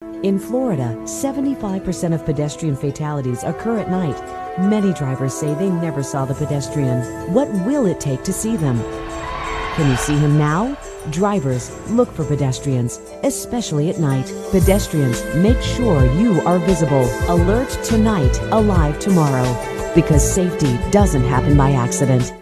In Florida, 75% of pedestrian fatalities occur at night. Many drivers say they never saw the pedestrian. What will it take to see them? Can you see him now? Drivers, look for pedestrians, especially at night. Pedestrians, make sure you are visible. Alert tonight, alive tomorrow. Because safety doesn't happen by accident.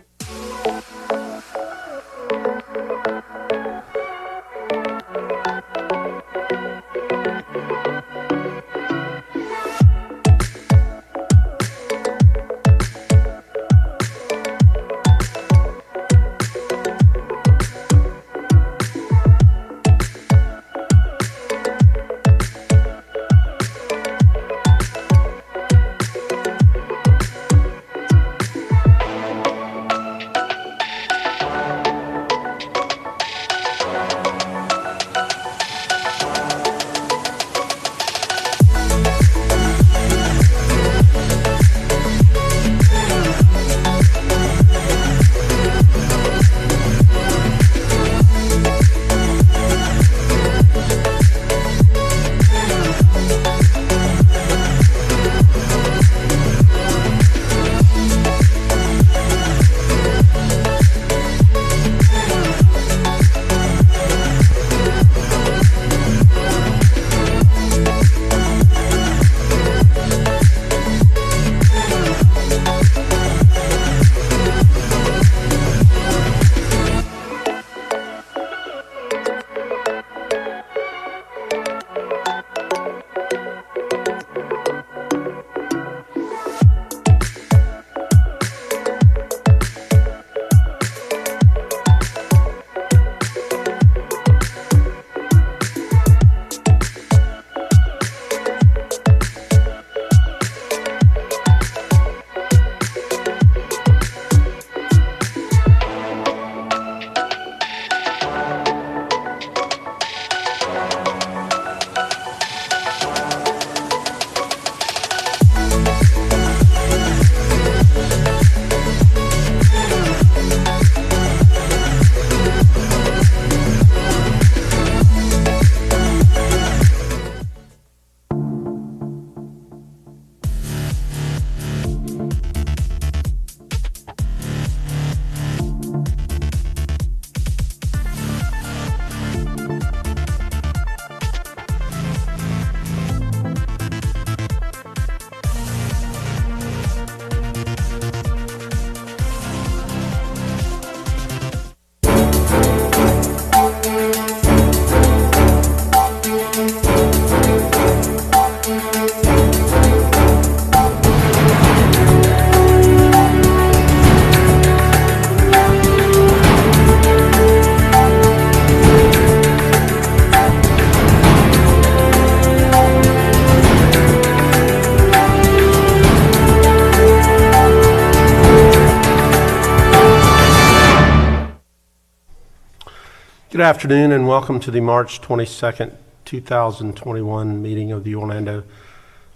Good afternoon and welcome to the March 22nd, 2021 meeting of the Orlando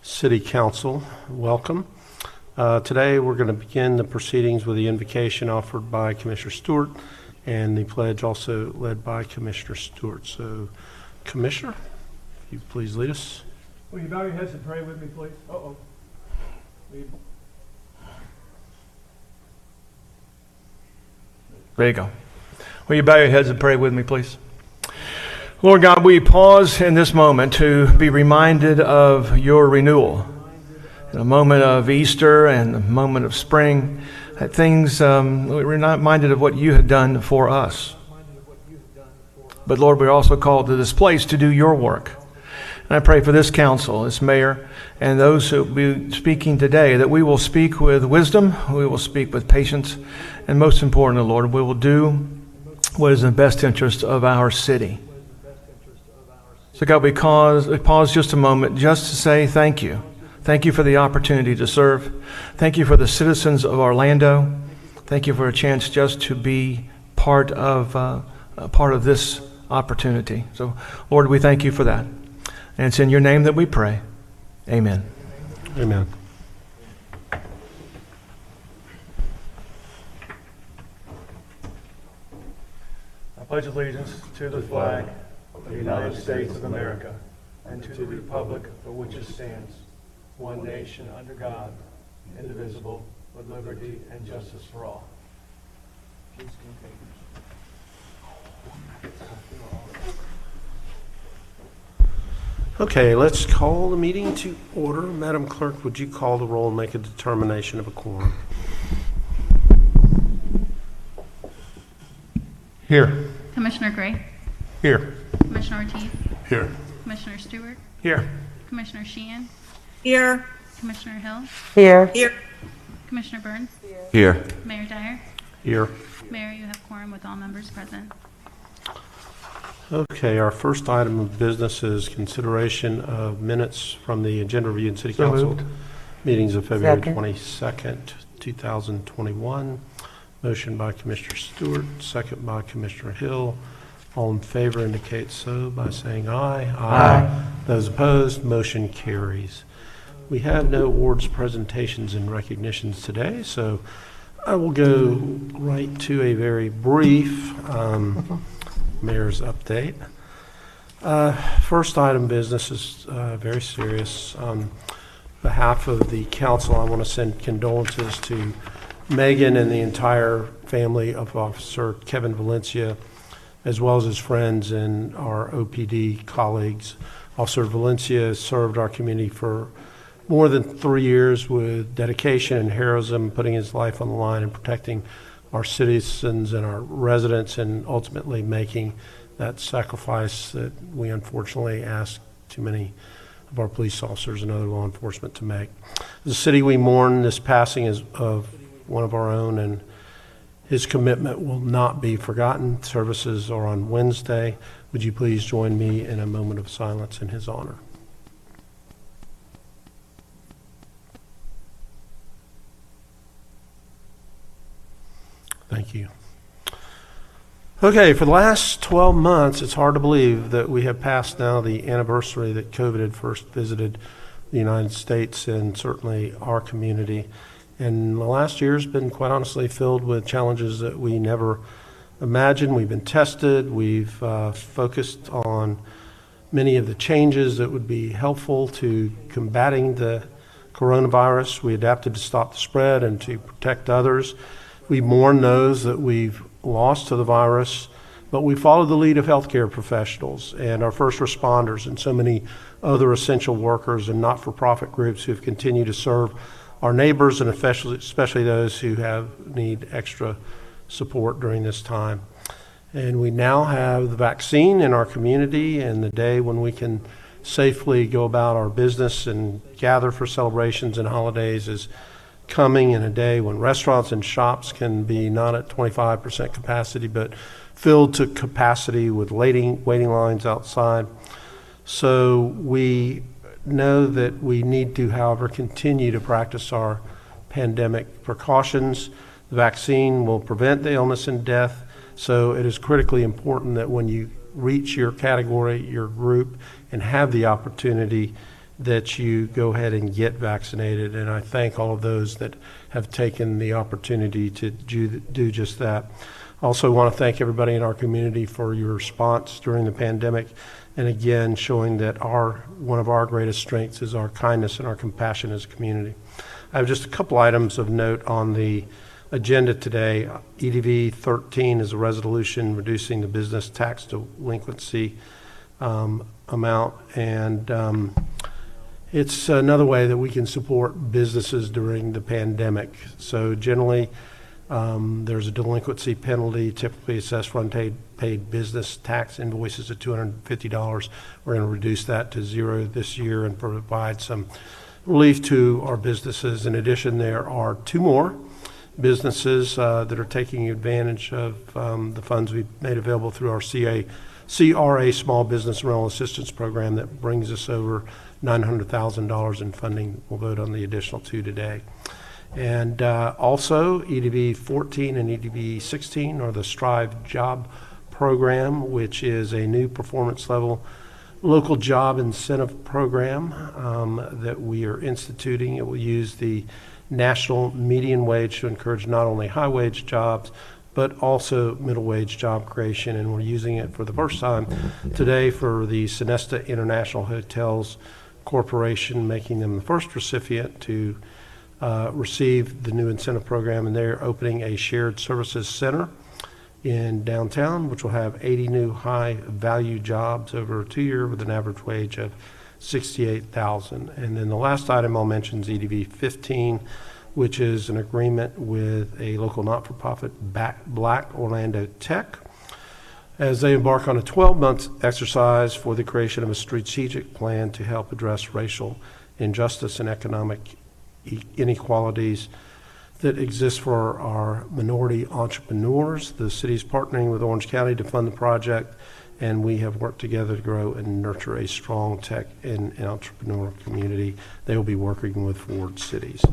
City Council. Welcome. Today we're going to begin the proceedings with the invocation offered by Commissioner Stewart and the pledge also led by Commissioner Stewart. So, Commissioner, if you please lead us. Will you bow your heads and pray with me, please? There you go. Will you bow your heads and pray with me, please? Lord God, we pause in this moment to be reminded of your renewal. In a moment of Easter and a moment of spring, that we're reminded of what you had done for us. But Lord, we're also called to this place to do your work. And I pray for this council, this mayor, and those who will be speaking today, that we will speak with wisdom, we will speak with patience, and most importantly, Lord, we will do what is in the best interest of our city. So God, we pause just a moment just to say thank you. Thank you for the opportunity to serve. Thank you for the citizens of Orlando. Thank you for a chance just to be part of this opportunity. So Lord, we thank you for that. And it's in your name that we pray. Amen. Amen. I pledge allegiance to the flag of the United States of America and to the republic for which it stands, one nation under God, indivisible, with liberty and justice for all. Okay, let's call the meeting to order. Madam Clerk, would you call the roll and make a determination of a quorum? Here. Commissioner Gray, Here. Commissioner Ortiz, Here. Commissioner Stewart, Here. Commissioner Sheehan, Here. Commissioner Hill, Here. Here. Commissioner Burns, Here. Mayor Dyer. Here. Mayor, you have quorum with all members present. Okay, our first item of business is consideration of minutes from the agenda review and city So council moved. meetings of February Second. 22nd, 2021. Motion by Commissioner Stewart, second by Commissioner Hill. All in favor indicate so by saying aye. Aye. Those opposed, motion carries. We have no awards, presentations, and recognitions today, so I will go right to a very brief mayor's update. First item business is very serious. On behalf of the council, I want to send condolences to Megan and the entire family of Officer Kevin Valencia, as well as his friends and our OPD colleagues. Officer Valencia has served our community for more than 3 years with dedication and heroism, putting his life on the line and protecting our citizens and our residents, and ultimately making that sacrifice that we unfortunately ask too many of our police officers and other law enforcement to make. As a city, we mourn this passing of one of our own, and his commitment will not be forgotten. Services are on Wednesday. Would you please join me in a moment of silence in his honor? Thank you. Okay, for the last 12 months, it's hard to believe that we have passed now the anniversary that COVID had first visited the United States and certainly our community. And the last year has been, quite honestly, filled with challenges that we never imagined. We've been tested. We've focused on many of the changes that would be helpful to combating the coronavirus. We adapted to stop the spread and to protect others. We mourn those that we've lost to the virus, but we followed the lead of healthcare professionals and our first responders and so many other essential workers and not-for-profit groups who have continued to serve our neighbors, and especially those who need extra support during this time. And we now have the vaccine in our community, and the day when we can safely go about our business and gather for celebrations and holidays is coming, in a day when restaurants and shops can be not at 25% capacity, but filled to capacity with waiting lines outside. So we know that we need to, however, continue to practice our pandemic precautions. The vaccine will prevent the illness and death, so it is critically important that when you reach your category, your group, and have the opportunity, that you go ahead and get vaccinated. And I thank all of those that have taken the opportunity to do just that. I also want to thank everybody in our community for your response during the pandemic, and again, showing that one of our greatest strengths is our kindness and our compassion as a community. I have just a couple items of note on the agenda today. EDV 13 is a resolution reducing the business tax delinquency amount, and it's another way that we can support businesses during the pandemic. So generally, there's a delinquency penalty typically assessed for unpaid business tax invoices at $250. We're going to reduce that to zero this year and provide some relief to our businesses. In addition, there are 2 more businesses that are taking advantage of the funds we've made available through our CRA Small Business Rental Assistance Program that brings us over $900,000 in funding. We'll vote on the additional 2 today. And also, EDV 14 and EDV 16 are the Strive Job Program, which is a new performance level local job incentive program that we are instituting. It will use the national median wage to encourage not only high wage jobs, but also middle wage job creation. And we're using it for the first time today for the Sonesta International Hotels Corporation, making them the first recipient to receive the new incentive program. And they're opening a shared services center in downtown, which will have 80 new high-value jobs over a 2-year with an average wage of $68,000. And then the last item I'll mention is EDV 15, which is an agreement with a local not-for-profit Black Orlando Tech as they embark on a 12-month exercise for the creation of a strategic plan to help address racial injustice and economic inequalities that exist for our minority entrepreneurs. The city's partnering with Orange County to fund the project, and we have worked together to grow and nurture a strong tech and entrepreneur community. They will be working with Ford Cities.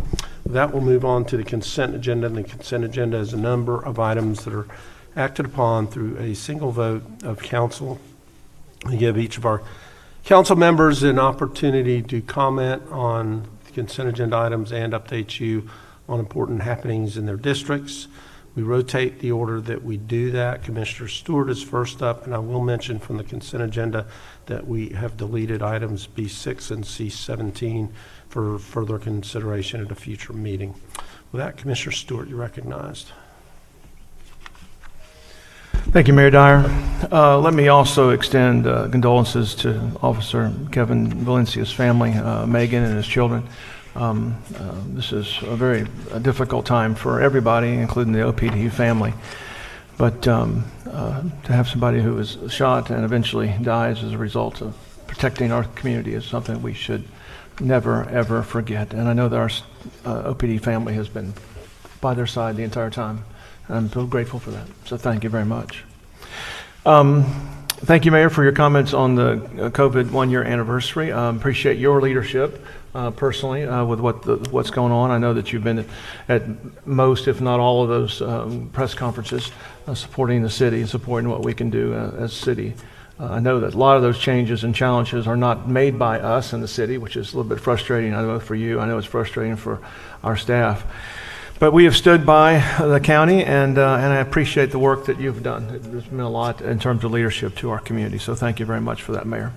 With that, we'll move on to the consent agenda. And the consent agenda is a number of items that are acted upon through a single vote of council. We give each of our council members an opportunity to comment on the consent agenda items and update you on important happenings in their districts. We rotate the order that we do that. Commissioner Stewart is first up, and I will mention from the consent agenda that we have deleted items B6 and C17 for further consideration at a future meeting. With that, Commissioner Stewart, you're recognized. Thank you, Mayor Dyer. Let me also extend condolences to Officer Kevin Valencia's family, Megan and his children. This is a very difficult time for everybody, including the OPD family. But to have somebody who is shot and eventually dies as a result of protecting our community is something we should never, ever forget. And I know that our OPD family has been by their side the entire time. I'm so grateful for that. So thank you very much. Thank you, Mayor, for your comments on the COVID 1-year anniversary. Appreciate your leadership personally with what's going on. I know that you've been at most, if not all of those press conferences supporting the city and supporting what we can do as a city. I know that a lot of those changes and challenges are not made by us in the city, which is a little bit frustrating. I know for you, I know it's frustrating for our staff. But we have stood by the county, and I appreciate the work that you've done. There's been a lot in terms of leadership to our community, so thank you very much for that, Mayor.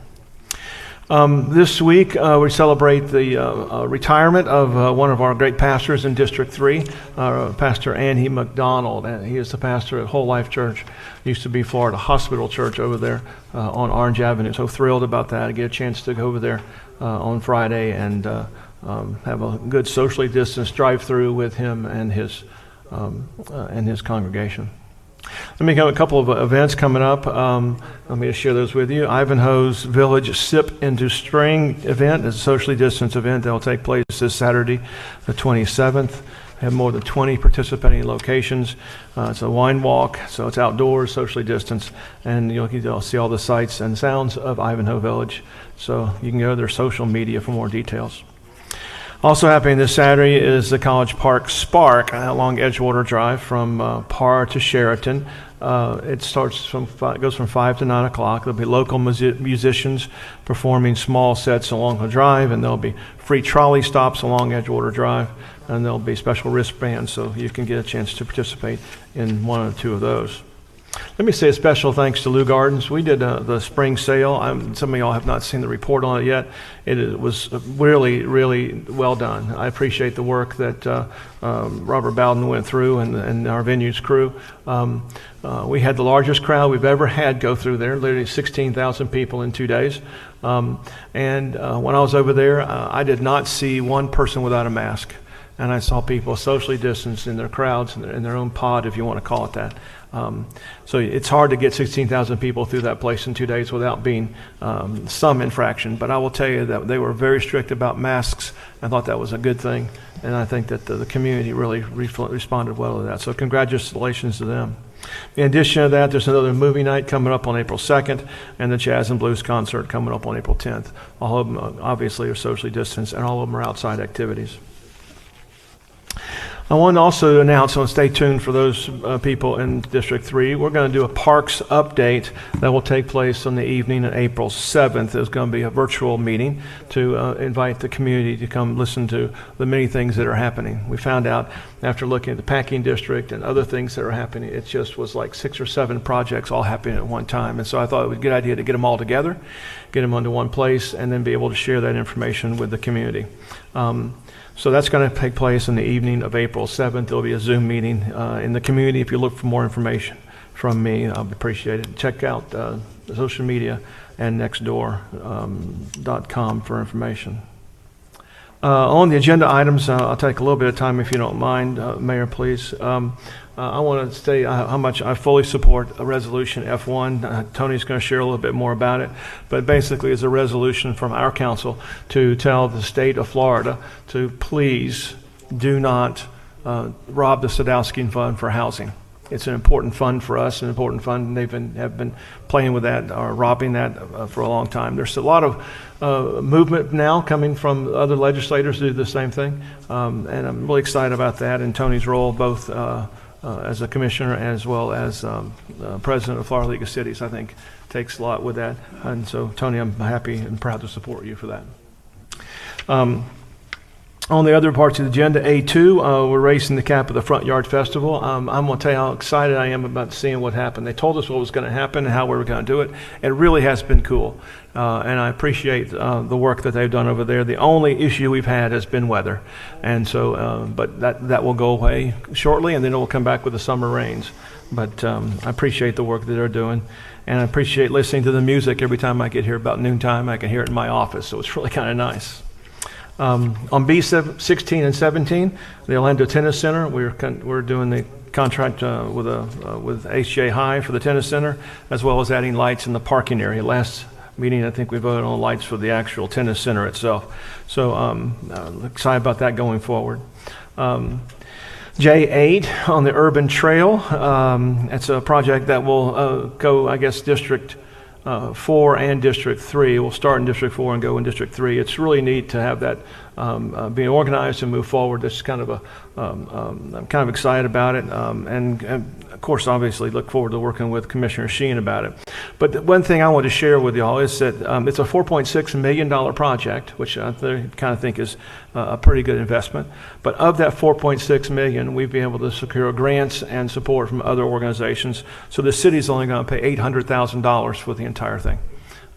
This week, we celebrate the retirement of one of our great pastors in District 3, Pastor Andy McDonald. And he is the pastor at Whole Life Church. Used to be Florida Hospital Church over there on Orange Avenue. So thrilled about that. I get a chance to go over there on Friday and have a good socially distanced drive-through with him and his congregation. Let me have a couple of events coming up. Let me just share those with you. Ivanhoe's Village Sip into String event is a socially distanced event that will take place this Saturday, the 27th. We have more than 20 participating locations. It's a wine walk, so it's outdoors, socially distanced, and you'll see all the sights and sounds of Ivanhoe Village. So you can go to their social media for more details. Also happening this Saturday is the College Park Spark along Edgewater Drive from Parr to Sheraton. It goes from 5 to 9 o'clock. There'll be local musicians performing small sets along the drive, and there'll be free trolley stops along Edgewater Drive, and there'll be special wristbands so you can get a chance to participate in one or two of those. Let me say a special thanks to Lou Gardens. We did the spring sale. Some of y'all have not seen the report on it yet. It was really, really well done. I appreciate the work that Robert Bowden went through and our venues crew. We had the largest crowd we've ever had go through there, literally 16,000 people in 2 days. And when I was over there, I did not see one person without a mask. And I saw people socially distanced in their crowds, in their own pod, if you want to call it that. So it's hard to get 16,000 people through that place in 2 days without being some infraction. But I will tell you that they were very strict about masks. I thought that was a good thing. And I think that the community really responded well to that. So congratulations to them. In addition to that, there's another movie night coming up on April 2nd and the Jazz and Blues concert coming up on April 10th. All of them obviously are socially distanced and all of them are outside activities. I want to also announce, so stay tuned for those people in District 3, we're going to do a parks update that will take place on the evening of April 7th. There's going to be a virtual meeting to invite the community to come listen to the many things that are happening. We found out after looking at the packing district and other things that are happening, it just was like 6 or 7 projects all happening at one time. And so I thought it was a good idea to get them all together, get them onto one place, and then be able to share that information with the community. So that's going to take place in the evening of April 7th. There'll be a Zoom meeting in the community. If you look for more information from me, I'd appreciate it. Check out the social media and nextdoor.com for information. On the agenda items, I'll take a little bit of time if you don't mind, Mayor, please. I want to say how much I fully support a resolution F1. Tony's going to share a little bit more about it, but basically it's a resolution from our council to tell the state of Florida to please do not rob the Sadowski Fund for housing. It's an important fund for us, an important fund, and have been playing with that or robbing that for a long time. There's a lot of movement now coming from other legislators to do the same thing, and I'm really excited about that. And Tony's role, both as a commissioner as well as president of Florida League of Cities, I think takes a lot with that. And so, Tony, I'm happy and proud to support you for that. On the other parts of the agenda, A2, we're raising the cap of the Front Yard Festival. I'm going to tell you how excited I am about seeing what happened. They told us what was going to happen and how we were going to do it. It really has been cool, and I appreciate the work that they've done over there. The only issue we've had has been weather, and so, but that will go away shortly, and then it will come back with the summer rains. But I appreciate the work that they're doing, and I appreciate listening to the music every time I get here about noontime. I can hear it in my office, so it's really kind of nice. On B16 and 17, the Orlando Tennis Center, we're doing the contract with HJ High for the tennis center, as well as adding lights in the parking area. Last meeting, I think we voted on lights for the actual tennis center itself. So excited about that going forward. J8 on the Urban Trail, it's a project that will go, I guess, District 4 and District 3. We'll start in District 4 and go in District 3. It's really neat to have that being organized and move forward. This is kind of I'm kind of excited about it, and of course, obviously, look forward to working with Commissioner Sheehan about it. But the one thing I want to share with y'all is that it's a $4.6 million project, which I kind of think is a pretty good investment. But of that $4.6 million, we've been able to secure grants and support from other organizations. So the city's only going to pay $800,000 for the entire thing.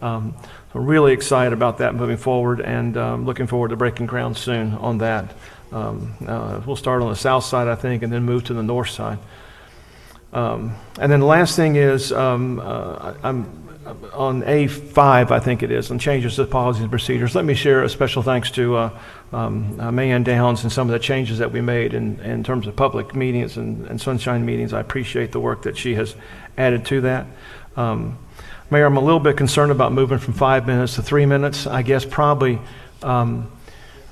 So really excited about that moving forward, and looking forward to breaking ground soon on that. We'll start on the south side, I think, and then move to the north side. And then the last thing is, I'm on A5, I think it is, on changes to policies and procedures. Let me share a special thanks to Mayanne Downs and some of the changes that we made in terms of public meetings and sunshine meetings. I appreciate the work that she has added to that. Mayor, I'm a little bit concerned about moving from 5 minutes to 3 minutes. I guess probably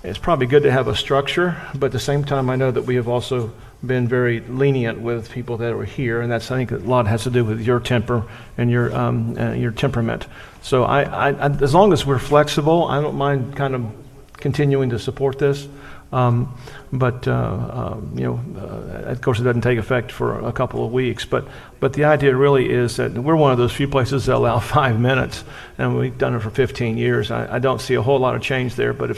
it's probably good to have a structure, but at the same time, I know that we have also been very lenient with people that were here, and that's, I think, a lot has to do with your temper and your temperament. So I as long as we're flexible, I don't mind kind of continuing to support this. But of course, it doesn't take effect for a couple of weeks. But the idea really is that we're one of those few places that allow 5 minutes, and we've done it for 15 years. I don't see a whole lot of change there. But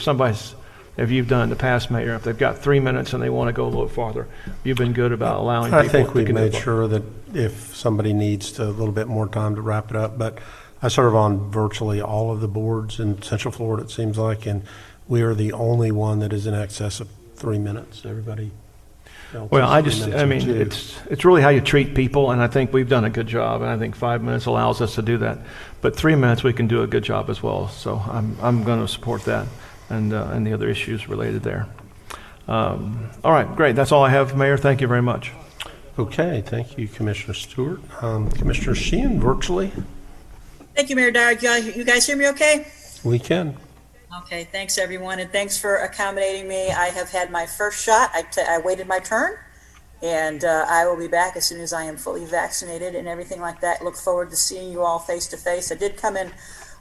if you've done in the past, Mayor, if they've got 3 minutes and they want to go a little farther, you've been good about allowing people. I think we've made sure that if somebody needs a little bit more time to wrap it up, but I serve on virtually all of the boards in Central Florida, it seems like, and we are the only one that is in excess of 3 minutes. Everybody else well, is 3 minutes I or mean, two. it's really how you treat people, and I think we've done a good job, and I think 5 minutes allows us to do that. But 3 minutes, we can do a good job as well. So I'm going to support that and the other issues related there. All right, great. That's all I have, Mayor. Thank you very much. Okay, thank you, Commissioner Stewart. Commissioner Sheehan, virtually. Thank you, Mayor Dyer. You guys hear me okay? We can. Okay, thanks everyone, and thanks for accommodating me. I have had my first shot. I waited my turn, and I will be back as soon as I am fully vaccinated and everything like that. Look forward to seeing you all face to face. I did come in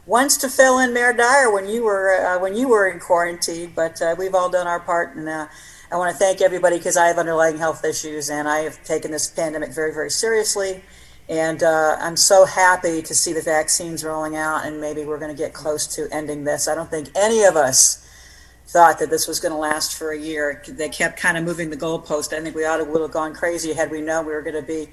once to fill in Mayor Dyer when you were in quarantine, but we've all done our part, and I want to thank everybody because I have underlying health issues and I have taken this pandemic very, very seriously. And I'm so happy to see the vaccines rolling out, and maybe we're going to get close to ending this. I don't think any of us thought that this was going to last for a year. They kept kind of moving the goalpost. I think we would have gone crazy had we known we were going to be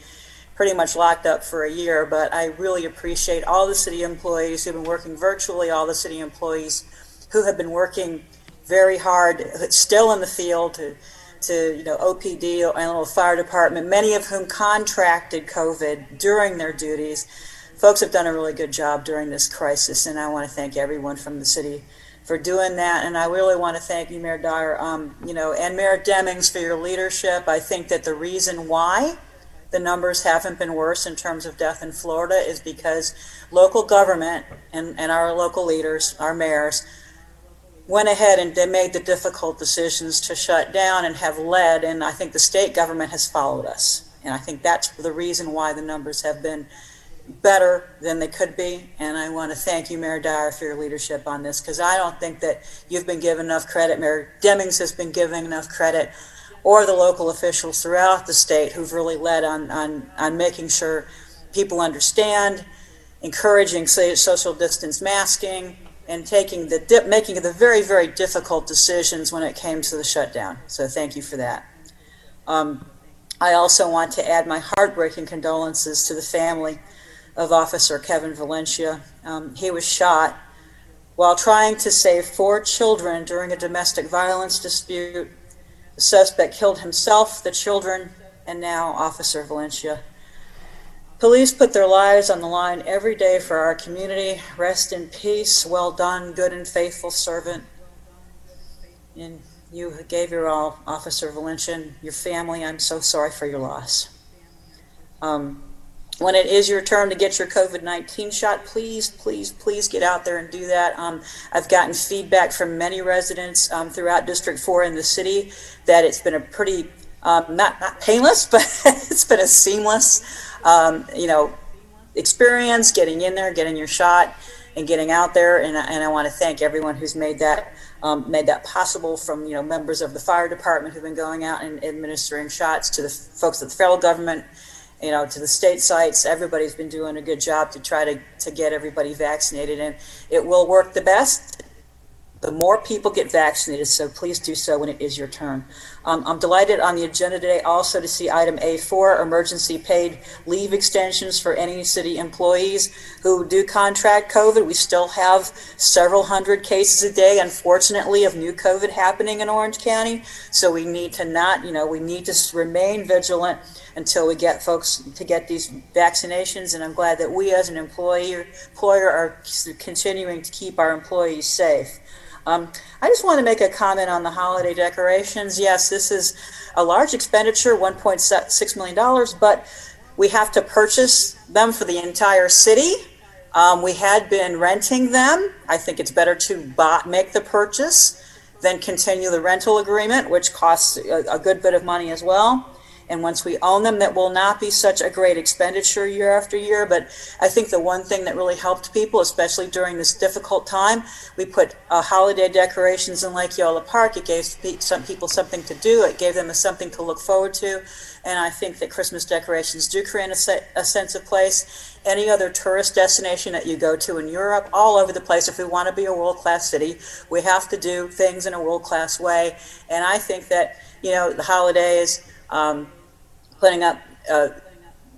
pretty much locked up for a year. But I really appreciate all the city employees who've been working virtually, all the city employees who have been working very hard, still in the field, to OPD and the fire department, many of whom contracted COVID during their duties. Folks have done a really good job during this crisis, and I want to thank everyone from the city for doing that. And I really want to thank you, Mayor Dyer, and Mayor Demings for your leadership. I think that the reason why the numbers haven't been worse in terms of death in Florida is because local government and our local leaders, our mayors, went ahead and they made the difficult decisions to shut down and have led, and I think the state government has followed us. And I think that's the reason why the numbers have been better than they could be. And I want to thank you, Mayor Dyer, for your leadership on this, because I don't think that you've been given enough credit. Mayor Demings has been given enough credit, or the local officials throughout the state who've really led on making sure people understand, encouraging social distance masking, and making the very, very difficult decisions when it came to the shutdown. So thank you for that. I also want to add my heartbreaking condolences to the family of Officer Kevin Valencia. He was shot while trying to save 4 children during a domestic violence dispute. The suspect killed himself, the children, and now Officer Valencia. Police put their lives on the line every day for our community. Rest in peace. Well done, good and faithful servant. And you gave your all, Officer Valencia, and your family. I'm so sorry for your loss. When it is your turn to get your COVID-19 shot, please, please, please get out there and do that. I've gotten feedback from many residents throughout District 4 in the city that it's been a pretty, not painless, but it's been a seamless experience getting in there, getting your shot, and getting out there. And I want to thank everyone who's made that possible, from members of the fire department who've been going out and administering shots, to the folks at the federal government, to the state sites. Everybody's been doing a good job to try to get everybody vaccinated, and it will work the best the more people get vaccinated, so please do so when it is your turn. I'm delighted on the agenda today also to see item A4, emergency paid leave extensions for any city employees who do contract COVID. We still have several hundred cases a day, unfortunately, of new COVID happening in Orange County. So we need to we need to remain vigilant until we get folks to get these vaccinations. And I'm glad that we as an employer are continuing to keep our employees safe. I just want to make a comment on the holiday decorations. Yes, this is a large expenditure, $1.6 million, but we have to purchase them for the entire city. We had been renting them. I think it's better to make the purchase than continue the rental agreement, which costs a good bit of money as well. And once we own them, that will not be such a great expenditure year after year. But I think the one thing that really helped people, especially during this difficult time, we put holiday decorations in Lake Eola Park. It gave some people something to do. It gave them something to look forward to. And I think that Christmas decorations do create a sense of place. Any other tourist destination that you go to in Europe, all over the place, if we want to be a world-class city, we have to do things in a world-class way. And I think that, the holidays, putting up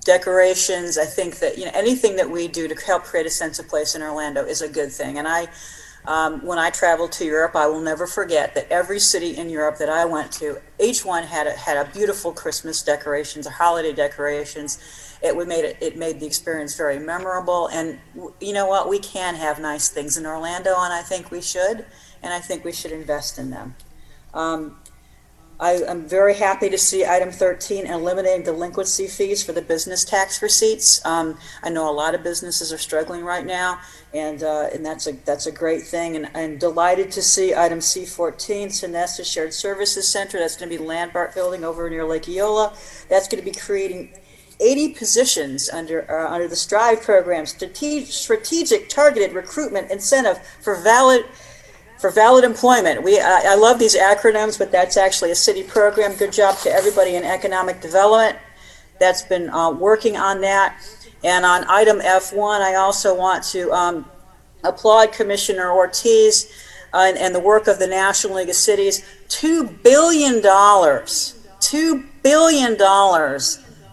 decorations, I think that anything that we do to help create a sense of place in Orlando is a good thing. And when I traveled to Europe, I will never forget that every city in Europe that I went to, each one had a beautiful Christmas decorations or holiday decorations. It made the experience very memorable. And you know what? We can have nice things in Orlando, and I think we should. And I think we should invest in them. I'm very happy to see item 13, eliminating delinquency fees for the business tax receipts. I know a lot of businesses are struggling right now, and that's a great thing. And I'm delighted to see item C14, Sonesta Shared Services Center. That's going to be the Landmark building over near Lake Eola. That's going to be creating 80 positions under the STRIVE program, strategic targeted recruitment incentive for for valid employment. I love these acronyms, but that's actually a city program. Good job to everybody in economic development that's been working on that. And on item F1, I also want to applaud Commissioner Ortiz and the work of the National League of Cities. $2 billion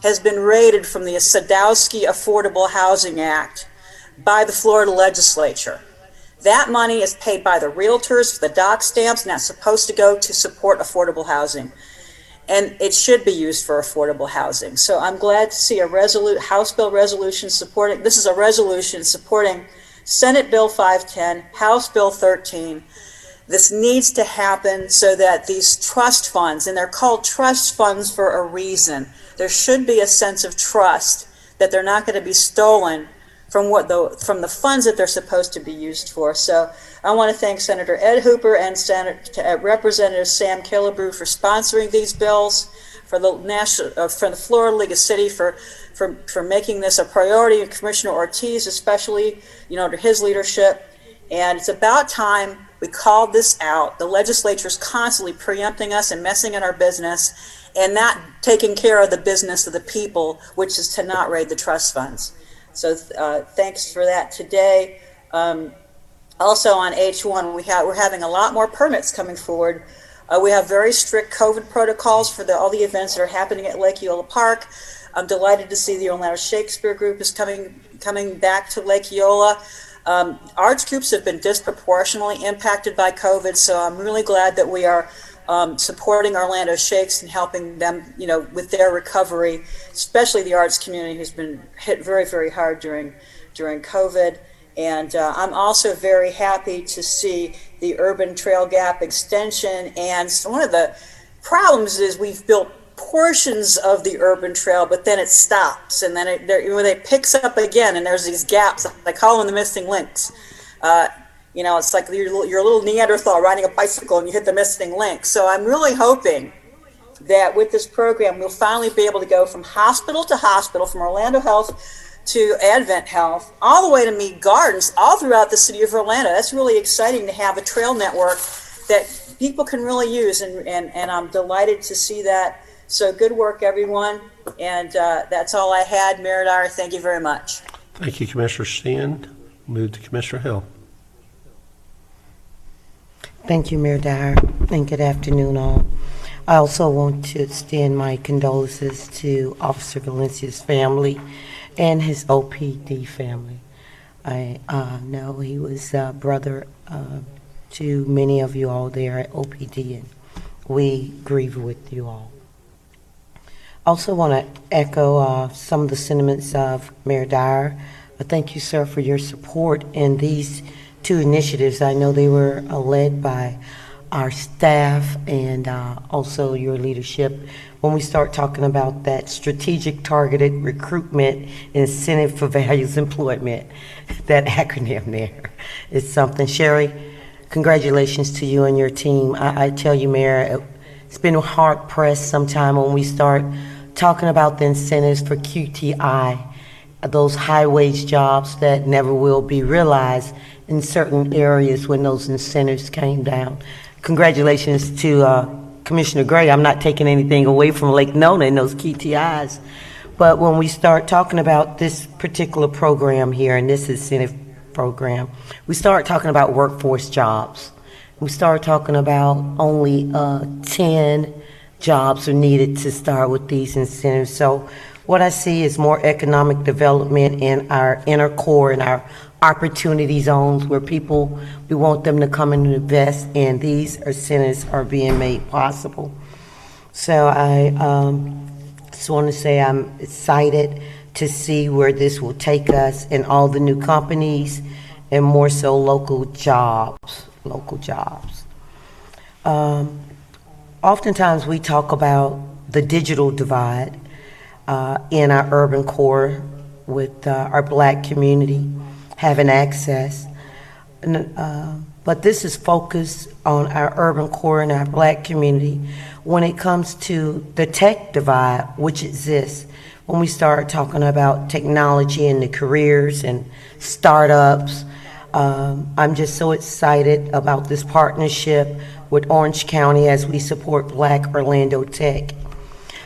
has been raided from the Sadowski Affordable Housing Act by the Florida legislature. That money is paid by the realtors for the dock stamps, and that's supposed to go to support affordable housing. And it should be used for affordable housing. So I'm glad to see a House Bill resolution supporting, this is a resolution supporting Senate Bill 510, House Bill 13. This needs to happen so that these trust funds, and they're called trust funds for a reason, there should be a sense of trust that they're not going to be stolen from the funds that they're supposed to be used for. So I want to thank Senator Ed Hooper and Representative Sam Killebrew for sponsoring these bills, for the Florida League of Cities for making this a priority, and Commissioner Ortiz especially, to his leadership. And it's about time we called this out. The legislature is constantly preempting us and messing in our business and not taking care of the business of the people, which is to not raid the trust funds. So thanks for that today. Also on H1, we're having a lot more permits coming forward. We have very strict COVID protocols for all the events that are happening at Lake Eola Park. I'm delighted to see the Orlando Shakespeare Group is coming back to Lake Eola. Arts groups have been disproportionately impacted by COVID, so I'm really glad that we are supporting Orlando Shakes and helping them, with their recovery, especially the arts community who's been hit very, very hard during COVID. And I'm also very happy to see the Urban Trail Gap extension. And one of the problems is we've built portions of the urban trail, but then it stops, and then it picks up again, and there's these gaps. I call them the missing links. It's like you're a little Neanderthal riding a bicycle and you hit the missing link. So I'm really hoping that with this program, we'll finally be able to go from hospital to hospital, from Orlando Health to Advent Health, all the way to Mead Gardens, all throughout the city of Orlando. That's really exciting to have a trail network that people can really use, and I'm delighted to see that. So good work, everyone. And that's all I had. Mayor Dyer, thank you very much. Thank you, Commissioner Sheehan. Move to Commissioner Hill. Thank you, Mayor Dyer, and good afternoon, all. I also want to extend my condolences to Officer Valencia's family and his OPD family. I know he was a brother to many of you all there at OPD, and we grieve with you all. Also want to echo some of the sentiments of Mayor Dyer. Thank you, sir, for your support in these two initiatives. I know they were led by our staff and also your leadership. When we start talking about that strategic targeted recruitment incentive for values employment, that acronym there is something. Sherry, congratulations to you and your team. I tell you, Mayor, it's been hard pressed sometime when we start talking about the incentives for QTI, those high wage jobs that never will be realized in certain areas when those incentives came down. Congratulations to Commissioner Gray. I'm not taking anything away from Lake Nona and those QTIs, but when we start talking about this particular program here and this incentive program, we start talking about workforce jobs. We start talking about only 10 jobs are needed to start with these incentives. So what I see is more economic development in our inner core and our opportunity zones where people, we want them to come and invest, and these incentives are being made possible. So I just want to say I'm excited to see where this will take us and all the new companies and more so local jobs. Oftentimes we talk about the digital divide in our urban core with our Black community having access. But this is focused on our urban core and our Black community when it comes to the tech divide, which exists when we start talking about technology and the careers and startups. I'm just so excited about this partnership with Orange County as we support Black Orlando Tech.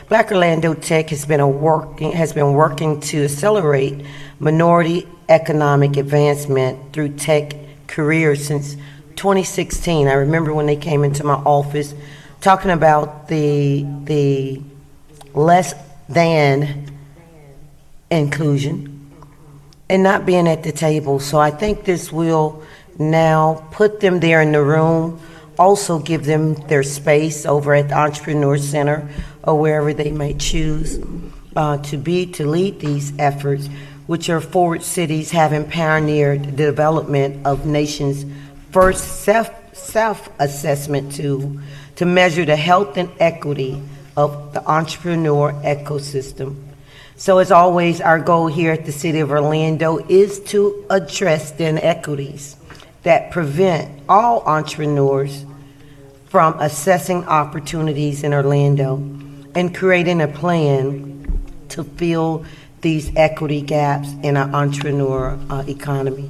Black Orlando Tech has been working to accelerate minority economic advancement through tech careers since 2016. I remember when they came into my office talking about the less than inclusion and not being at the table. So I think this will now put them there in the room, also give them their space over at the Entrepreneur Center or wherever they may choose to lead these efforts, which are forward cities having pioneered the development of nation's first self-assessment tool to measure the health and equity of the entrepreneur ecosystem. So as always, our goal here at the City of Orlando is to address the inequities that prevent all entrepreneurs from assessing opportunities in Orlando and creating a plan to fill these equity gaps in our entrepreneur economy.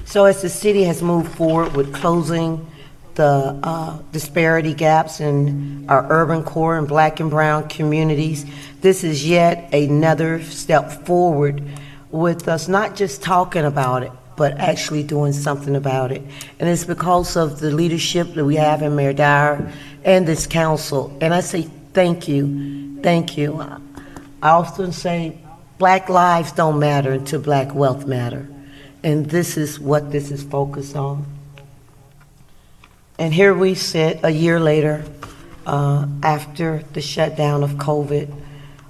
So as the city has moved forward with closing the disparity gaps in our urban core and Black and brown communities, this is yet another step forward with us not just talking about it, but actually doing something about it. And it's because of the leadership that we have in Mayor Dyer and this council. And I say thank you, thank you. I often say Black lives don't matter until Black wealth matter. And this is what this is focused on. And here we sit a year later after the shutdown of COVID.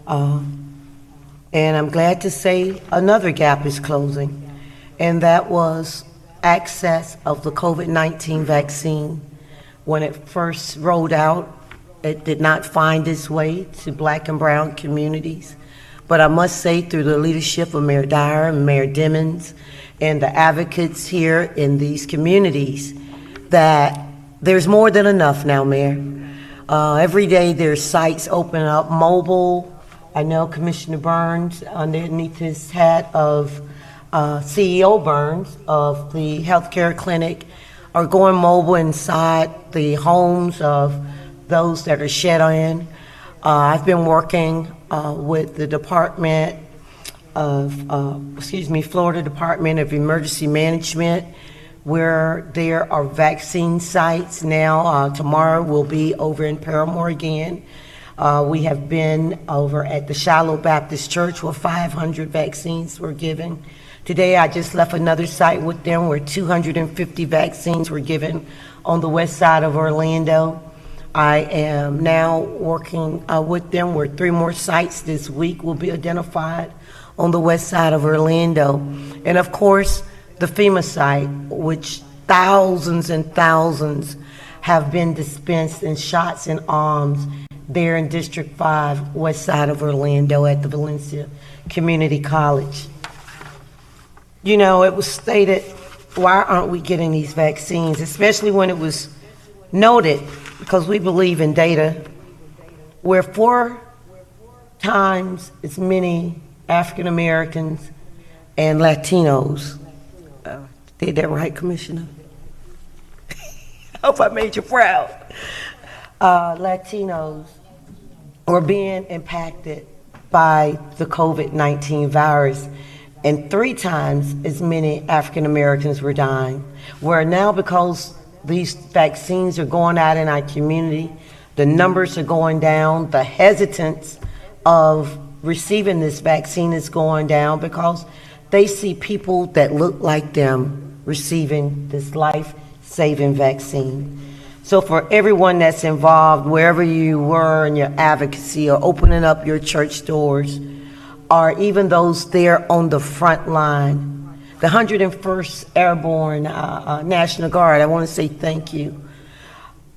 And I'm glad to say another gap is closing. And that was access of the COVID-19 vaccine. When it first rolled out, it did not find its way to Black and brown communities. But I must say, through the leadership of Mayor Dyer and Mayor Dimmons and the advocates here in these communities, that there's more than enough now, Mayor. Every day there's sites open up, mobile. I know Commissioner Burns, underneath his hat of CEO Burns of the healthcare clinic, are going mobile inside the homes of those that are shed in. I've been working with the Florida Department of Emergency Management, where there are vaccine sites now. Tomorrow we'll be over in Paramore again. We have been over at the Shiloh Baptist Church where 500 vaccines were given. Today I just left another site with them where 250 vaccines were given on the west side of Orlando. I am now working with them where 3 more sites this week will be identified on the west side of Orlando. And of course, the FEMA site, which thousands and thousands have been dispensed in shots and arms there in District 5, west side of Orlando at the Valencia Community College. You know, it was stated, why aren't we getting these vaccines, especially when it was noted, because we believe in data, where 4 times as many African Americans and Latinos, did that right, Commissioner? I hope I made you proud. Latinos were being impacted by the COVID-19 virus, and 3 times as many African Americans were dying. Where now, because these vaccines are going out in our community, the numbers are going down, the hesitance of receiving this vaccine is going down because they see people that look like them receiving this life-saving vaccine. So for everyone that's involved, wherever you were in your advocacy or opening up your church doors, or even those there on the front line, the 101st Airborne National Guard, I want to say thank you.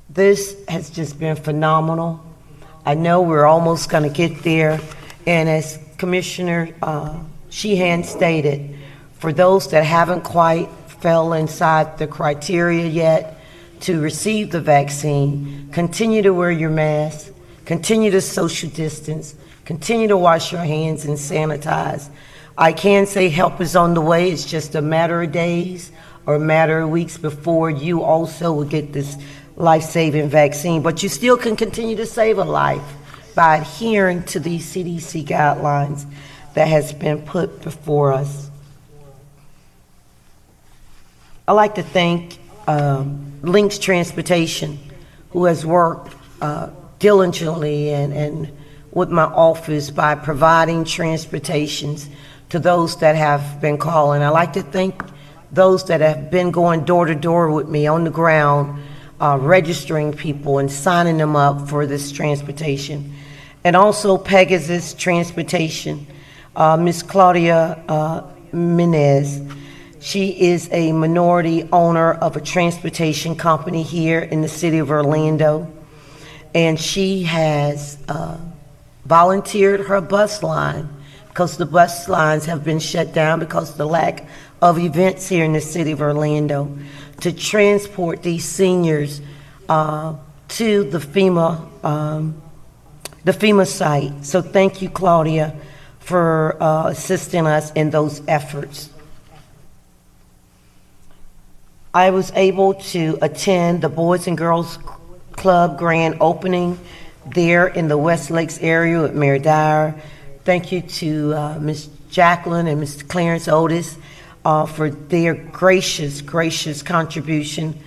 This has just been phenomenal. I know we're almost going to get there. And as Commissioner Sheehan stated, for those that haven't quite fell inside the criteria yet to receive the vaccine, continue to wear your mask, continue to social distance, continue to wash your hands and sanitize. I can say help is on the way. It's just a matter of days or a matter of weeks before you also will get this life-saving vaccine. But you still can continue to save a life by adhering to these CDC guidelines that has been put before us. I'd like to thank Links Transportation, who has worked diligently and with my office by providing transportations to those that have been calling. I'd like to thank those that have been going door to door with me on the ground, registering people and signing them up for this transportation. And also Pegasus Transportation, Miss Claudia Menez. She is a minority owner of a transportation company here in the city of Orlando, and she has volunteered her bus line, because the bus lines have been shut down because of the lack of events here in the city of Orlando, to transport these seniors to the FEMA site. So thank you, Claudia, for assisting us in those efforts. I was able to attend the Boys and Girls Club grand opening there in the West Lakes area with Mayor Dyer. Thank you to Ms. Jacqueline and Mr. Clarence Otis for their gracious contribution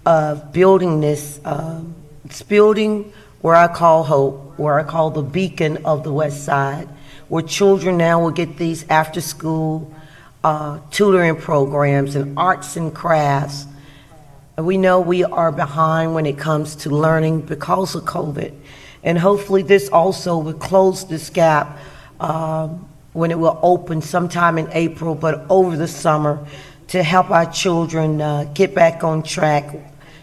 of building this building where I call hope, where I call the beacon of the West Side, where children now will get these after school tutoring programs and arts and crafts. And we know we are behind when it comes to learning because of COVID. And hopefully this also will close this gap when it will open sometime in April, but over the summer, to help our children get back on track,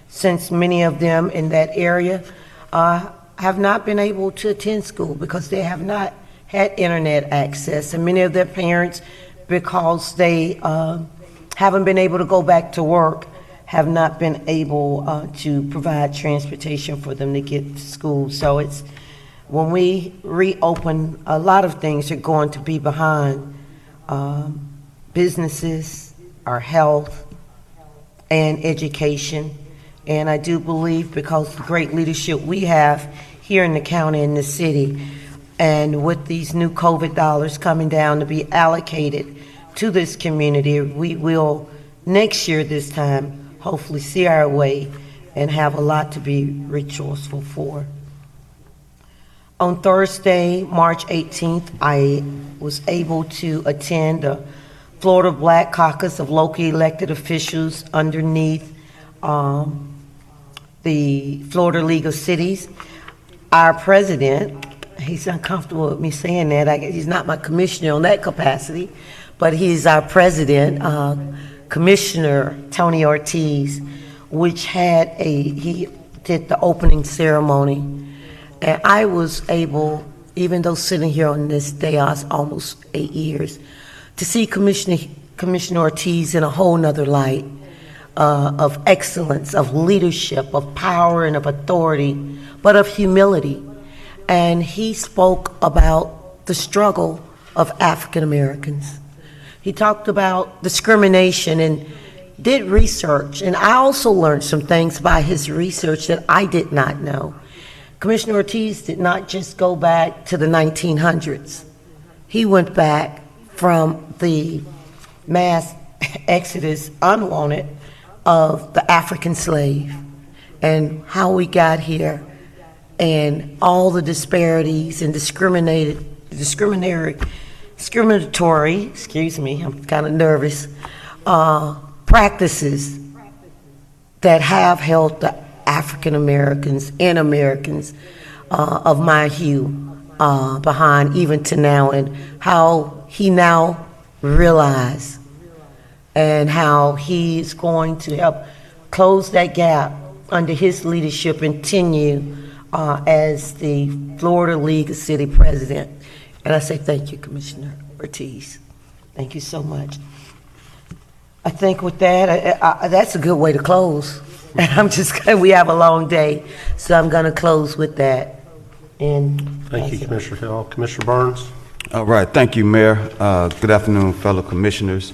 since many of them in that area have not been able to attend school because they have not had internet access, and many of their parents, because they haven't been able to go back to work, have not been able to provide transportation for them to get to school. So it's, when we reopen, a lot of things are going to be behind. Businesses, our health, and education. And I do believe, because of the great leadership we have here in the county and the city, and with these new COVID dollars coming down to be allocated to this community, we will next year this time hopefully see our way and have a lot to be rejoiceful for. On Thursday, March 18th, I was able to attend the Florida Black Caucus of locally elected officials underneath the Florida League of Cities. Our president, he's uncomfortable with me saying that, he's not my commissioner on that capacity, but he's our president, Commissioner Tony Ortiz, he did the opening ceremony. And I was able, even though sitting here on this dais almost 8 years, to see Commissioner Ortiz in a whole nother light of excellence, of leadership, of power and of authority, but of humility. And he spoke about the struggle of African Americans. He talked about discrimination and did research. And I also learned some things by his research that I did not know. Commissioner Ortiz did not just go back to the 1900s. He went back from the mass exodus, unwanted, of the African slave and how we got here and all the disparities and discriminatory, excuse me, I'm kind of nervous, practices that have held the African Americans and Americans of my hue behind even to now, and how he now realized and how he's going to help close that gap under his leadership and continue as the Florida League of City President. And I say thank you, Commissioner Ortiz. Thank you so much. I think with that, that's a good way to close. And we have a long day, so I'm going to close with that. And thank you, Commissioner Hill. Commissioner Burns. All right, thank you, Mayor. Good afternoon, fellow commissioners.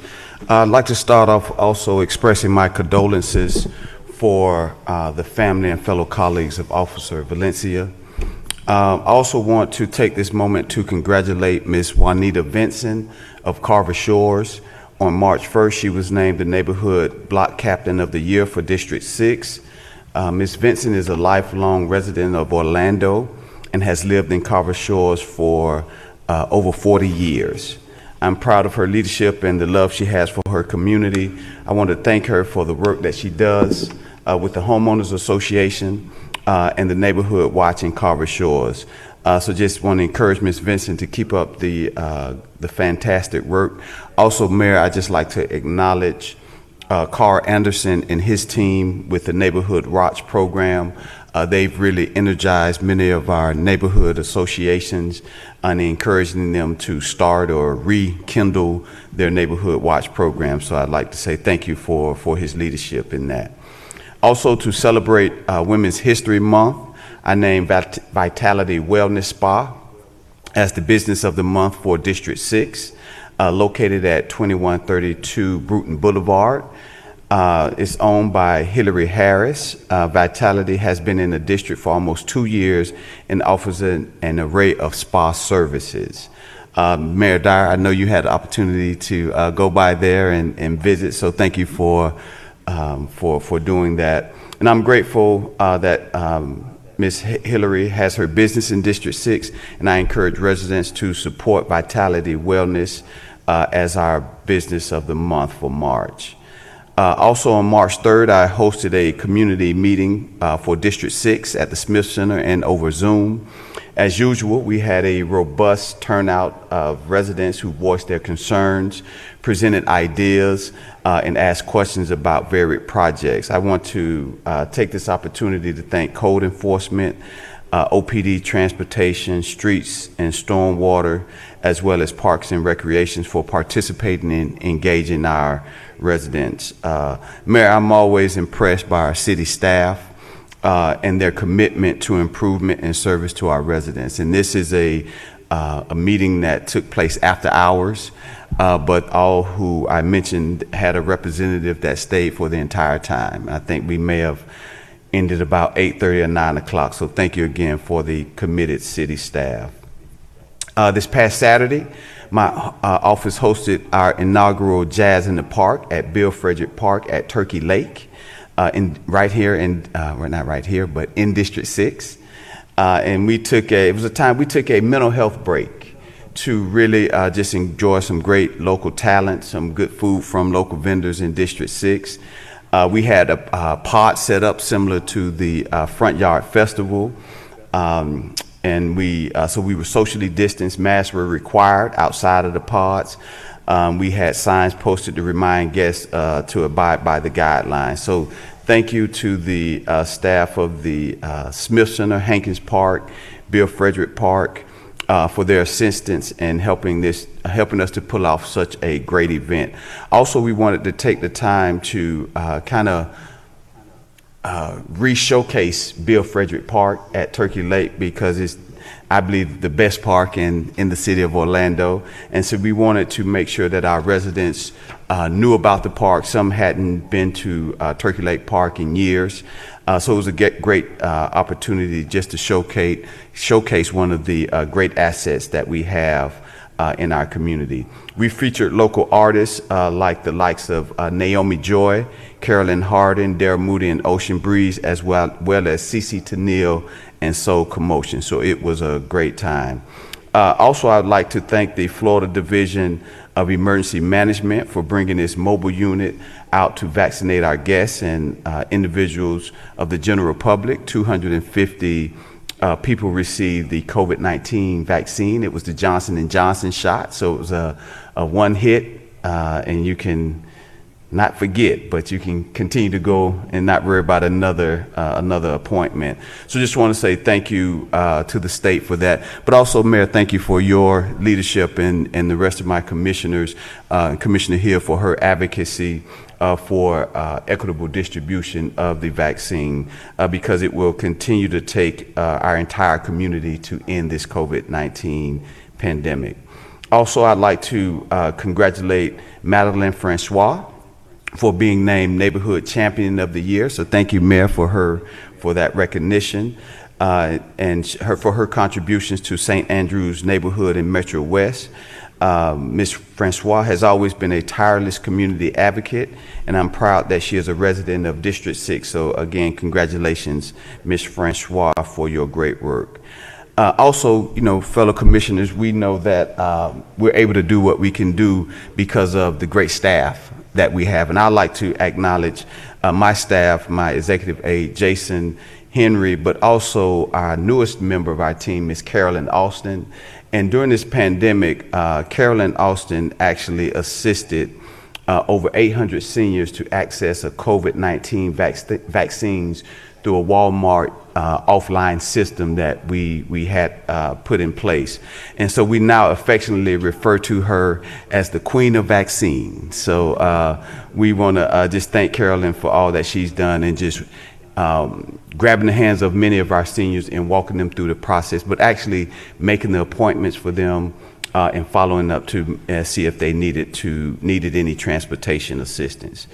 I'd like to start off also expressing my condolences for the family and fellow colleagues of Officer Valencia. I also want to take this moment to congratulate Ms. Juanita Vinson of Carver Shores. On March 1st, she was named the Neighborhood Block Captain of the Year for District 6. Ms. Vinson is a lifelong resident of Orlando and has lived in Carver Shores for over 40 years. I'm proud of her leadership and the love she has for her community. I want to thank her for the work that she does with the Homeowners Association and the Neighborhood Watch in Carver Shores. So just want to encourage Ms. Vincent to keep up the fantastic work. Also, Mayor, I'd just like to acknowledge Carl Anderson and his team with the Neighborhood Watch program. They've really energized many of our neighborhood associations and encouraging them to start or rekindle their Neighborhood Watch program. So I'd like to say thank you for his leadership in that. Also, to celebrate Women's History Month, I named Vitality Wellness Spa as the business of the month for District 6, located at 2132 Bruton Boulevard. It's owned by Hillary Harris. Vitality has been in the district for almost 2 years and offers an array of spa services. Mayor Dyer, I know you had the opportunity to go by there and visit, so thank you for doing that. And I'm grateful that Ms. Hillary has her business in District 6, and I encourage residents to support Vitality Wellness as our business of the month for March. Also on March 3rd, I hosted a community meeting for District 6 at the Smith Center and over Zoom. As usual, we had a robust turnout of residents who voiced their concerns, presented ideas, and asked questions about varied projects. I want to take this opportunity to thank Code Enforcement, OPD Transportation, Streets and Stormwater, as well as Parks and Recreations for participating and engaging our residents. Mayor, I'm always impressed by our city staff and their commitment to improvement and service to our residents. And this is a meeting that took place after hours, but all who I mentioned had a representative that stayed for the entire time. I think we may have ended about 8:30 or 9 o'clock. So thank you again for the committed city staff. This past Saturday, my office hosted our inaugural Jazz in the Park at Bill Frederick Park at Turkey Lake, in District 6. And it was a time we took a mental health break to really just enjoy some great local talent, some good food from local vendors in District 6. We had a pod set up similar to the Front Yard Festival. And so we were socially distanced, masks were required outside of the pods. We had signs posted to remind guests to abide by the guidelines. So thank you to the staff of the Smith Center, Hankins Park, Bill Frederick Park for their assistance in helping us to pull off such a great event. Also, we wanted to take the time to re-showcase Bill Frederick Park at Turkey Lake because it's, I believe, the best park in the city of Orlando. And so we wanted to make sure that our residents knew about the park. Some hadn't been to Turkey Lake Park in years. So it was a great opportunity just to showcase one of the great assets that we have in our community. We featured local artists like the likes of Naomi Joy, Carolyn Hardin, Dara Moody, and Ocean Breeze, as well as CeCe Tennille and Soul Commotion. So it was a great time. Also, I'd like to thank the Florida Division of Emergency Management for bringing this mobile unit out to vaccinate our guests and individuals of the general public. 250 people received the COVID-19 vaccine. It was the Johnson & Johnson shot, so it was a one hit, and you can not forget, but you can continue to go and not worry about another appointment. So just want to say thank you to the state for that. But also, Mayor, thank you for your leadership and the rest of my commissioners, Commissioner Hill for her advocacy for equitable distribution of the vaccine because it will continue to take our entire community to end this COVID-19 pandemic. Also, I'd like to congratulate Madeline Francois for being named Neighborhood Champion of the Year. So thank you, Mayor, for that recognition and for her contributions to St. Andrews neighborhood in Metro West. Ms. Francois has always been a tireless community advocate, and I'm proud that she is a resident of District 6. So again, congratulations, Ms. Francois, for your great work. Also, fellow commissioners, we know that we're able to do what we can do because of the great staff that we have. And I'd like to acknowledge my staff, my executive aide, Jason Henry, but also our newest member of our team, Ms. Carolyn Austin. And during this pandemic, Carolyn Austin actually assisted over 800 seniors to access a COVID-19 vaccines through a Walmart offline system that we had put in place. And so we now affectionately refer to her as the Queen of Vaccines. So we want to just thank Carolyn for all that she's done and just grabbing the hands of many of our seniors and walking them through the process, but actually making the appointments for them and following up to see if they needed any transportation assistance.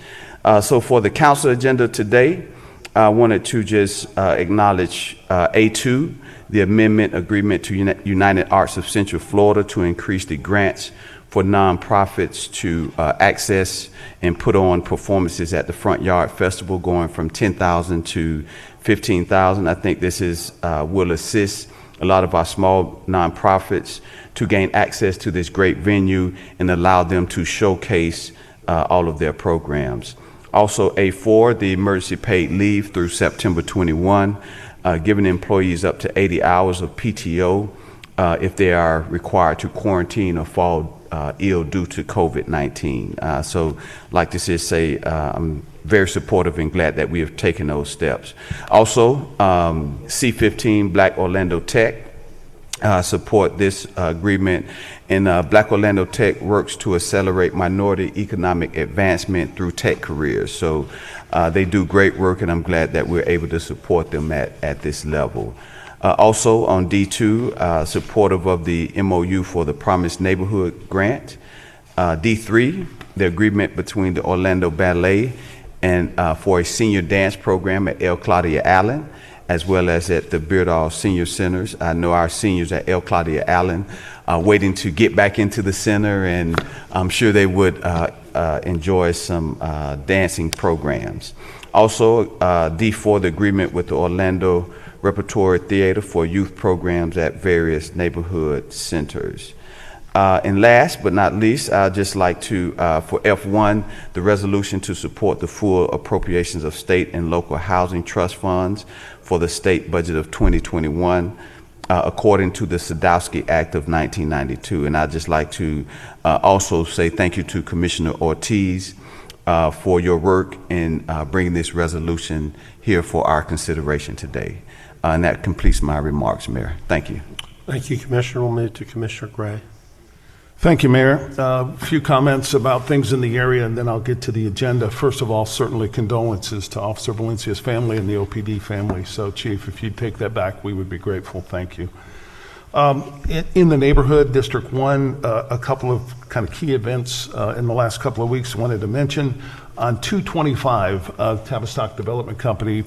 So for the council agenda today, I wanted to just acknowledge A2, the amendment agreement to United Arts of Central Florida to increase the grants for nonprofits to access and put on performances at the Front Yard Festival, going from 10,000 to 15,000. I think this will assist a lot of our small nonprofits to gain access to this great venue and allow them to showcase all of their programs. Also, A4, the emergency paid leave through September 21, giving employees up to 80 hours of PTO if they are required to quarantine or fall ill due to COVID-19. So I'd like to just say I'm very supportive and glad that we have taken those steps. Also, C15 Black Orlando Tech support this agreement, and Black Orlando Tech works to accelerate minority economic advancement through tech careers. So they do great work, and I'm glad that we're able to support them at this level. Also on D2, supportive of the MOU for the Promised Neighborhood Grant. D3, the agreement between the Orlando Ballet and for a senior dance program at El Claudia Allen, as well as at the Beardall Senior Centers. I know our seniors at El Claudia Allen are waiting to get back into the center, and I'm sure they would enjoy some dancing programs. Also, D4, the agreement with the Orlando Repertory Theater for youth programs at various neighborhood centers. And last but not least, I'd just like to, for F1, the resolution to support the full appropriations of state and local housing trust funds for the state budget of 2021, according to the Sadowski Act of 1992. And I'd just like to also say thank you to Commissioner Ortiz for your work in bringing this resolution here for our consideration today. And that completes my remarks, Mayor. Thank you. Thank you, Commissioner. We'll move to Commissioner Gray. Thank you, Mayor. A few comments about things in the area, and then I'll get to the agenda. First of all, certainly condolences to Officer Valencia's family and the OPD family. So, Chief, if you'd take that back, we would be grateful. Thank you. In the neighborhood, District 1, a couple of kind of key events in the last couple of weeks I wanted to mention. On 2/25, Tavistock Development Company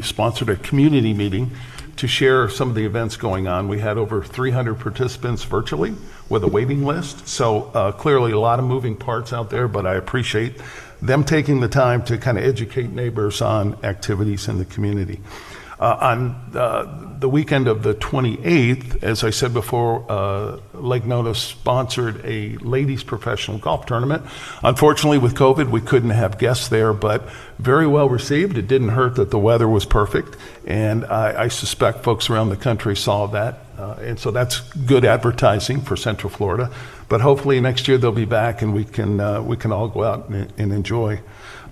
sponsored a community meeting to share some of the events going on. We had over 300 participants virtually with a waiting list. So clearly a lot of moving parts out there, but I appreciate them taking the time to kind of educate neighbors on activities in the community. On the weekend of the 28th, as I said before, Lake Nona sponsored a ladies professional golf tournament. Unfortunately, with COVID, we couldn't have guests there, but very well received. It didn't hurt that the weather was perfect, and I suspect folks around the country saw that, and so that's good advertising for Central Florida. But hopefully next year they'll be back, and we can all go out and enjoy.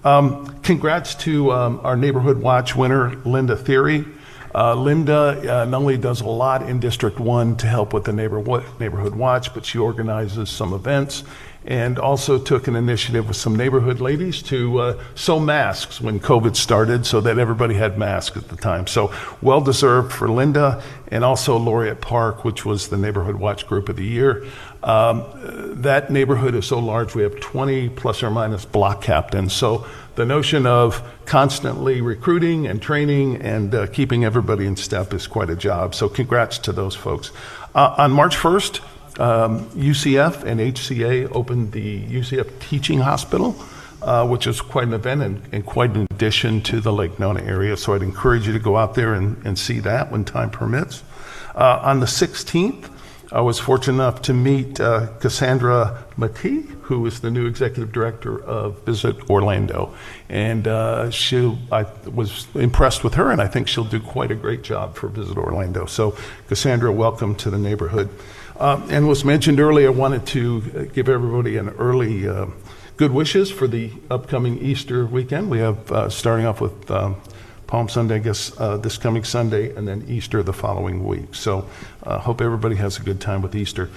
Congrats to our Neighborhood Watch winner, Linda Theory. Linda not only does a lot in District 1 to help with the Neighborhood Watch, but she organizes some events and also took an initiative with some neighborhood ladies to sew masks when COVID started so that everybody had masks at the time. So well deserved for Linda, and also Laureate Park, which was the Neighborhood Watch Group of the Year. That neighborhood is so large, we have 20 plus or minus block captains. So the notion of constantly recruiting and training and keeping everybody in step is quite a job. So congrats to those folks. On March 1st, UCF and HCA opened the UCF Teaching Hospital, which is quite an event and quite an addition to the Lake Nona area. So I'd encourage you to go out there and see that when time permits. On the 16th, I was fortunate enough to meet Cassandra Matee, who is the new executive director of Visit Orlando. And I was impressed with her, and I think she'll do quite a great job for Visit Orlando. So Cassandra, welcome to the neighborhood. And was mentioned earlier, I wanted to give everybody an early good wishes for the upcoming Easter weekend. We have, starting off with Palm Sunday, I guess, this coming Sunday, and then Easter the following week. So hope everybody has a good time with Easter.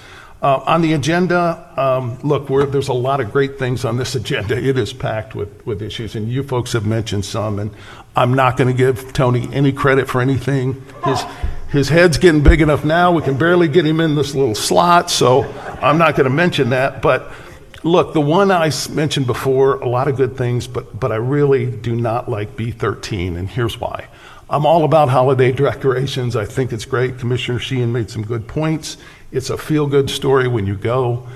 On the agenda, look, there's a lot of great things on this agenda. It is packed with issues, and you folks have mentioned some, and I'm not going to give Tony any credit for anything. His head's getting big enough now, we can barely get him in this little slot, so I'm not going to mention that. But look, the one I mentioned before, a lot of good things, but I really do not like B13, and here's why. I'm all about holiday decorations. I think it's great. Commissioner Sheehan made some good points. It's a feel-good story when you go.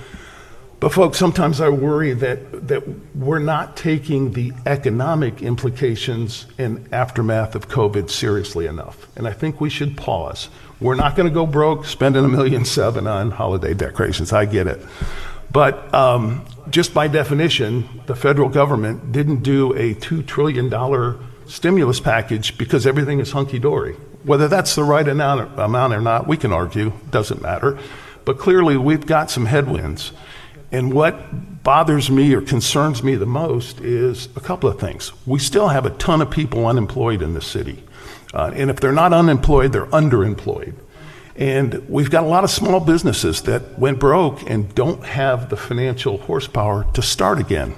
But folks, sometimes I worry that we're not taking the economic implications and aftermath of COVID seriously enough. And I think we should pause. We're not going to go broke spending $1.7 million on holiday decorations. I get it. But just by definition, the federal government didn't do a $2 trillion stimulus package because everything is hunky-dory. Whether that's the right amount or not, we can argue, doesn't matter. But clearly we've got some headwinds. And what bothers me or concerns me the most is a couple of things. We still have a ton of people unemployed in the city. And if they're not unemployed, they're underemployed. And we've got a lot of small businesses that went broke and don't have the financial horsepower to start again.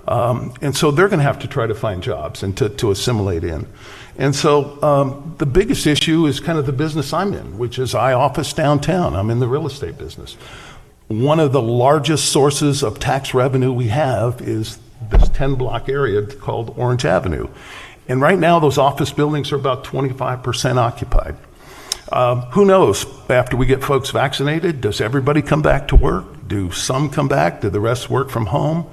And so they're going to have to try to find jobs and to assimilate in. And so the biggest issue is kind of the business I'm in, which is I office downtown. I'm in the real estate business. One of the largest sources of tax revenue we have is this 10-block area called Orange Avenue. And right now, those office buildings are about 25% occupied. Who knows, after we get folks vaccinated, does everybody come back to work? Do some come back? Do the rest work from home?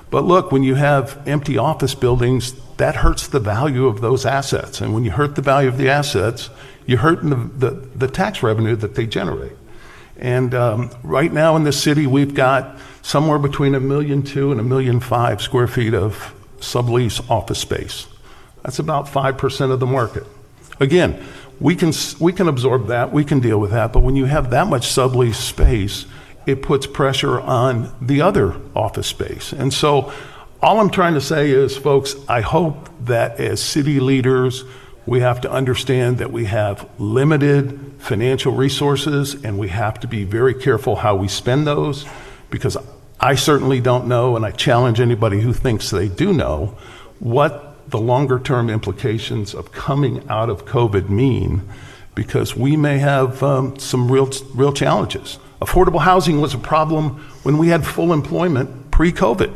But look, when you have empty office buildings, that hurts the value of those assets. And when you hurt the value of the assets, you're hurting the tax revenue that they generate. And right now in the city, we've got somewhere between 1.2 million and 1.5 million square feet of sublease office space. That's about 5% of the market. Again, we can absorb that, we can deal with that, but when you have that much sublease space, it puts pressure on the other office space. And so all I'm trying to say is, folks, I hope that as city leaders, we have to understand that we have limited financial resources and we have to be very careful how we spend those, because I certainly don't know, and I challenge anybody who thinks they do know, what the longer term implications of coming out of COVID mean, because we may have some real challenges. Affordable housing was a problem when we had full employment pre-COVID.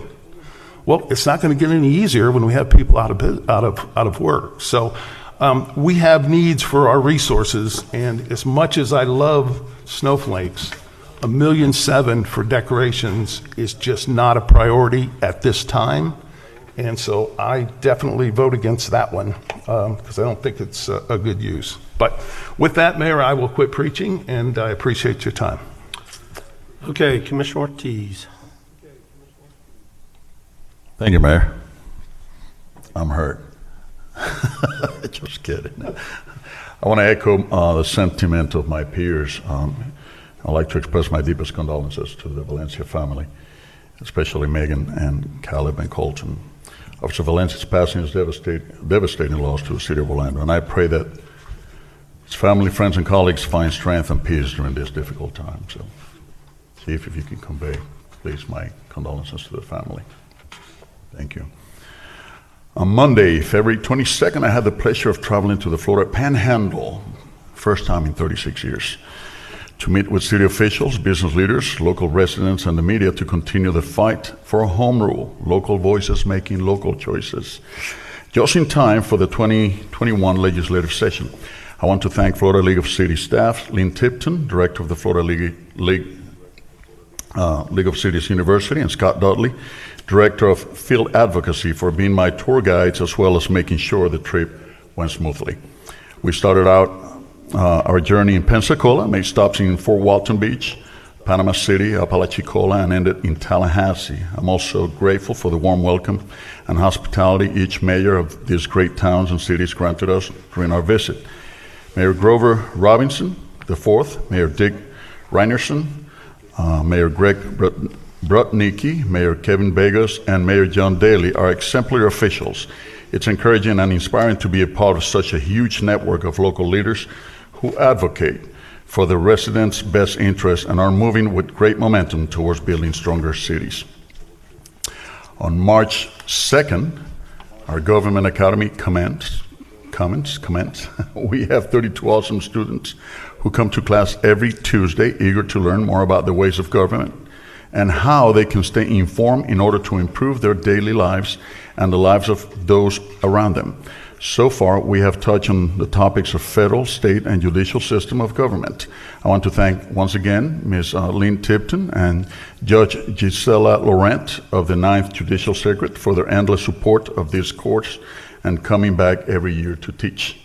Well, it's not going to get any easier when we have people out of work. So we have needs for our resources, and as much as I love snowflakes, $1.7 million for decorations is just not a priority at this time. And so I definitely vote against that one because I don't think it's a good use. But with that, Mayor, I will quit preaching, and I appreciate your time. Okay, Commissioner Ortiz. Thank you, Mayor. I'm hurt. Just kidding. I want to echo the sentiment of my peers. I'd like to express my deepest condolences to the Valencia family, especially Megan and Caleb and Colton. Officer Valencia's passing is devastating loss to the city of Orlando, and I pray that his family, friends, and colleagues find strength and peace during this difficult time. So, Chief, if you can convey, please, my condolences to the family. Thank you. On Monday, February 22nd, I had the pleasure of traveling to the Florida Panhandle, first time in 36 years, to meet with city officials, business leaders, local residents, and the media to continue the fight for home rule, local voices making local choices, just in time for the 2021 legislative session. I want to thank Florida League of City staff, Lynn Tipton, director of the Florida League of Cities University, and Scott Dudley, Director of Field Advocacy, for being my tour guides as well as making sure the trip went smoothly. We started out our journey in Pensacola, made stops in Fort Walton Beach, Panama City, Apalachicola, and ended in Tallahassee. I'm also grateful for the warm welcome and hospitality each mayor of these great towns and cities granted us during our visit. Mayor Grover Robinson IV, Mayor Dick Reinerson, Mayor Greg Brutnicki, Mayor Kevin Vegas, and Mayor John Daly are exemplary officials. It's encouraging and inspiring to be a part of such a huge network of local leaders who advocate for the residents' best interests and are moving with great momentum towards building stronger cities. On March 2nd, our Government Academy commenced. We have 32 awesome students who come to class every Tuesday, eager to learn more about the ways of government and how they can stay informed in order to improve their daily lives and the lives of those around them. So far, we have touched on the topics of federal, state, and judicial system of government. I want to thank once again Ms. Lynn Tipton and Judge Gisela Laurent of the 9th Judicial Circuit for their endless support of this course and coming back every year to teach.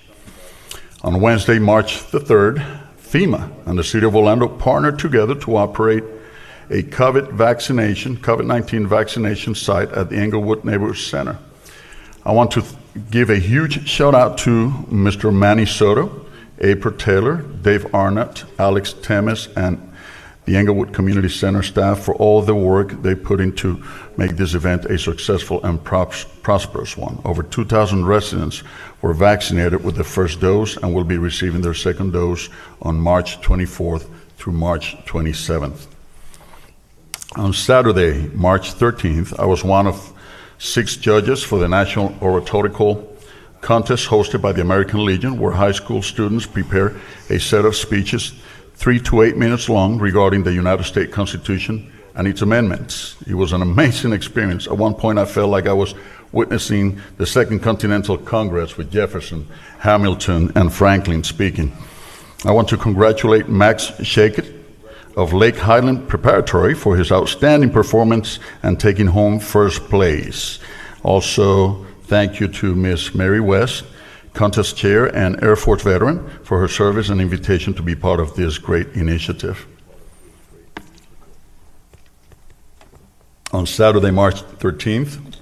On Wednesday, March the 3rd, FEMA and the City of Orlando partnered together to operate a COVID-19 vaccination site at the Englewood Neighborhood Center. I want to give a huge shout out to Mr. Manny Soto, April Taylor, Dave Arnott, Alex Temes, and the Englewood Community Center staff for all the work they put into make this event a successful and prosperous one. Over 2,000 residents were vaccinated with the first dose and will be receiving their second dose on March 24th through March 27th. On Saturday, March 13th, I was one of 6 judges for the National Oratorical Contest hosted by the American Legion, where high school students prepare a set of speeches 3 to 8 minutes long regarding the United States Constitution and its amendments. It was an amazing experience. At one point, I felt like I was witnessing the Second Continental Congress with Jefferson, Hamilton, and Franklin speaking. I want to congratulate Max Shakett of Lake Highland Preparatory for his outstanding performance and taking home first place. Also, thank you to Ms. Mary West, contest chair and Air Force veteran, for her service and invitation to be part of this great initiative. On Saturday, March 13th,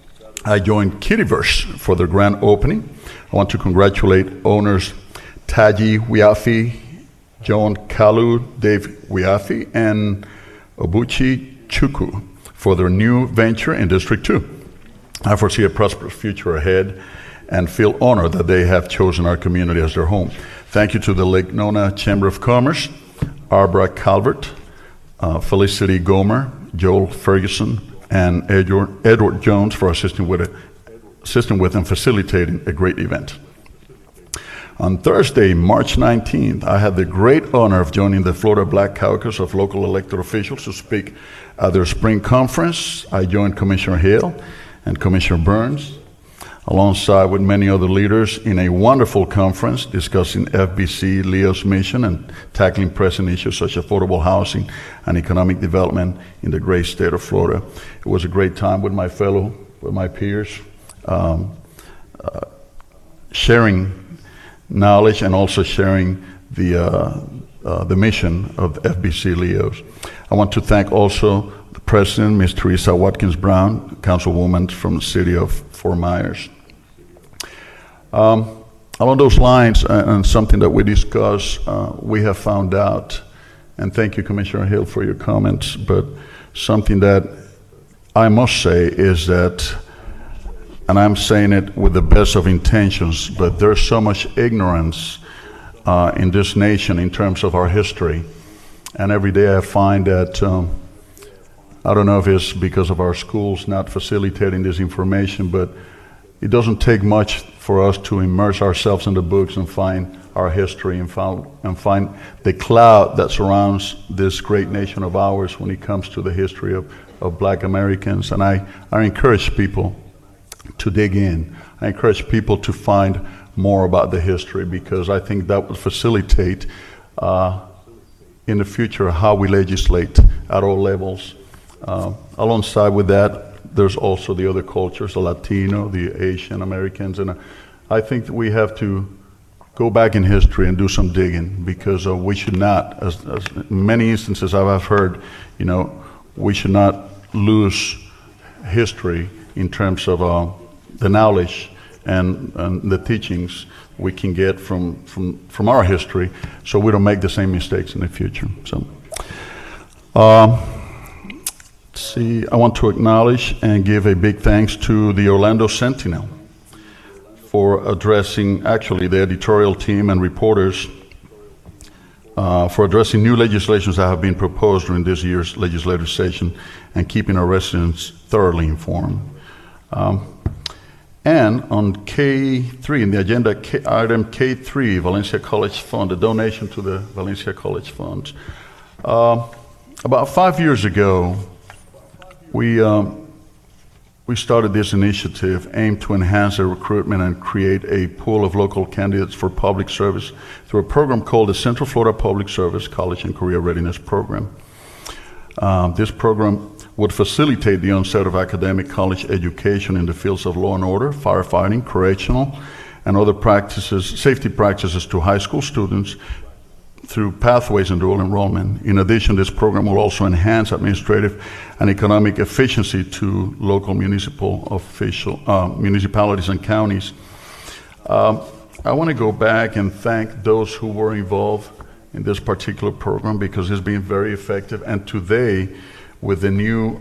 I joined Kittyverse for their grand opening. I want to congratulate owners Taji Wiafi, John Kalu, Dave Wiafi, and Obuchi Chukwu for their new venture in District 2. I foresee a prosperous future ahead and feel honored that they have chosen our community as their home. Thank you to the Lake Nona Chamber of Commerce, Arbra Calvert, Felicity Gomer, Joel Ferguson, and Edward Jones for assisting with and facilitating a great event. On Thursday, March 19th, I had the great honor of joining the Florida Black Caucus of local elected officials to speak at their spring conference. I joined Commissioner Hale and Commissioner Burns, alongside with many other leaders, in a wonderful conference discussing FBC Leo's mission and tackling pressing issues such as affordable housing and economic development in the great state of Florida. It was a great time with my peers, sharing knowledge and also sharing the mission of FBC Leo's. I want to thank also the President, Ms. Teresa Watkins Brown, Councilwoman from the city of Fort Myers. Along those lines, and something that we discussed, we have found out, and thank you, Commissioner Hill, for your comments, but something that I must say is that, and I'm saying it with the best of intentions, but there's so much ignorance in this nation in terms of our history. And every day I find that I don't know if it's because of our schools not facilitating this information, but it doesn't take much for us to immerse ourselves in the books and find our history and find the cloud that surrounds this great nation of ours when it comes to the history of Black Americans. And I encourage people to dig in. I encourage people to find more about the history, because I think that will facilitate in the future how we legislate at all levels. Alongside with that, there's also the other cultures, the Latino, the Asian Americans, and I think that we have to go back in history and do some digging, because we should not, as in many instances I've heard, we should not lose history in terms of the knowledge and the teachings we can get from our history, so we don't make the same mistakes in the future. So, I want to acknowledge and give a big thanks to the Orlando Sentinel for addressing, actually the editorial team and reporters, for addressing new legislations that have been proposed during this year's legislative session and keeping our residents thoroughly informed. And on K3, in the agenda, item K3, Valencia College Fund, the donation to the Valencia College Fund. About 5 years ago, we started this initiative aimed to enhance the recruitment and create a pool of local candidates for public service through a program called the Central Florida Public Service College and Career Readiness Program. This program would facilitate the onset of academic college education in the fields of law and order, firefighting, correctional, and other practices, safety practices to high school students through pathways and dual enrollment. In addition, this program will also enhance administrative and economic efficiency to local municipalities and counties. I want to go back and thank those who were involved in this particular program, because it's been very effective. And today, with the new,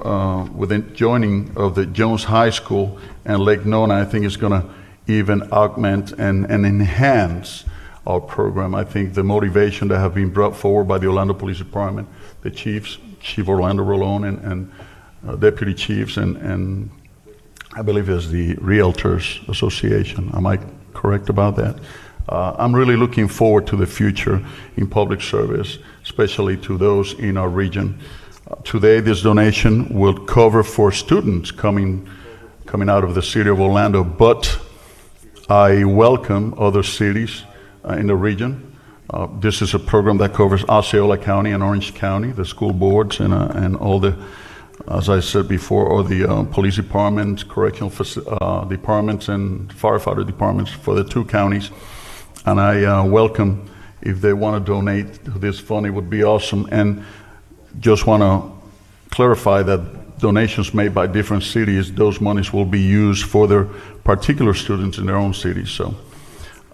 with the joining of the Jones High School and Lake Nona, I think it's going to even augment and enhance our program. I think the motivation that have been brought forward by the Orlando Police Department, the chiefs, Chief Orlando Rolón and deputy chiefs, and I believe it's the Realtors Association. Am I correct about that? I'm really looking forward to the future in public service, especially to those in our region. Today, this donation will cover for students coming out of the city of Orlando, but I welcome other cities in the region. This is a program that covers Osceola County and Orange County, the school boards and all the, as I said before, all the police departments, correctional departments, and firefighter departments for the two counties. And I welcome, if they want to donate to this fund, it would be awesome. And just want to clarify that donations made by different cities, those monies will be used for their particular students in their own cities. So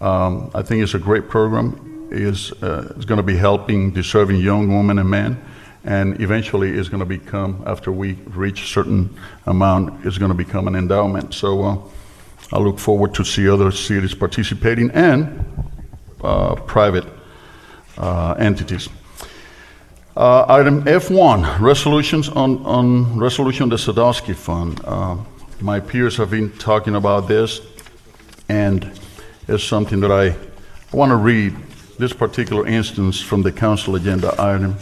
I think it's a great program. It's going to be helping deserving young women and men, and eventually it's going to become, after we reach a certain amount, it's going to become an endowment. So I look forward to see other cities participating and private entities. Item F1, resolutions on resolution the Sadowski Fund. My peers have been talking about this, and it's something that I want to read this particular instance from the council agenda item.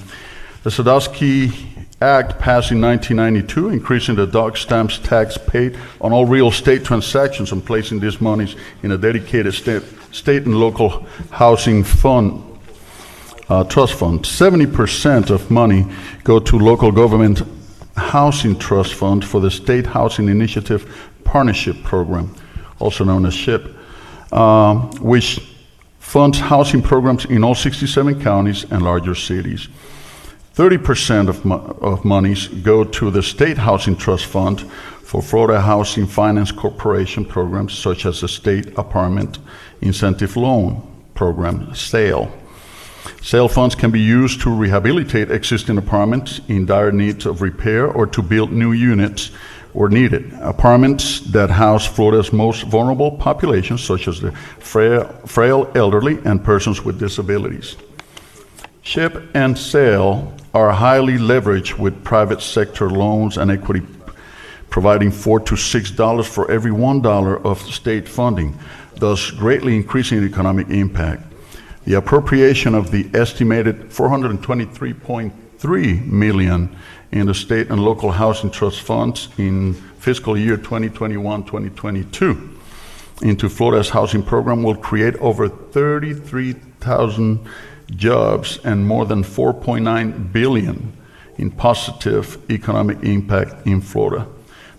The Sadowski Act passed in 1992, increasing the dog stamps tax paid on all real estate transactions and placing these monies in a dedicated state and local housing fund. Trust fund. 70% of money go to local government housing trust fund for the State Housing Initiative Partnership Program, also known as SHIP, which funds housing programs in all 67 counties and larger cities. 30% of monies go to the State Housing Trust Fund for Florida Housing Finance Corporation programs such as the State Apartment Incentive Loan Program, SAIL. SAIL funds can be used to rehabilitate existing apartments in dire need of repair or to build new units where needed. Apartments that house Florida's most vulnerable populations, such as the frail elderly and persons with disabilities. SHIP and SAIL are highly leveraged with private sector loans and equity, providing $4 to $6 for every $1 of state funding, thus greatly increasing economic impact. The appropriation of the estimated $423.3 million in the state and local housing trust funds in fiscal year 2021-2022 into Florida's housing program will create over 33,000 jobs and more than $4.9 billion in positive economic impact in Florida.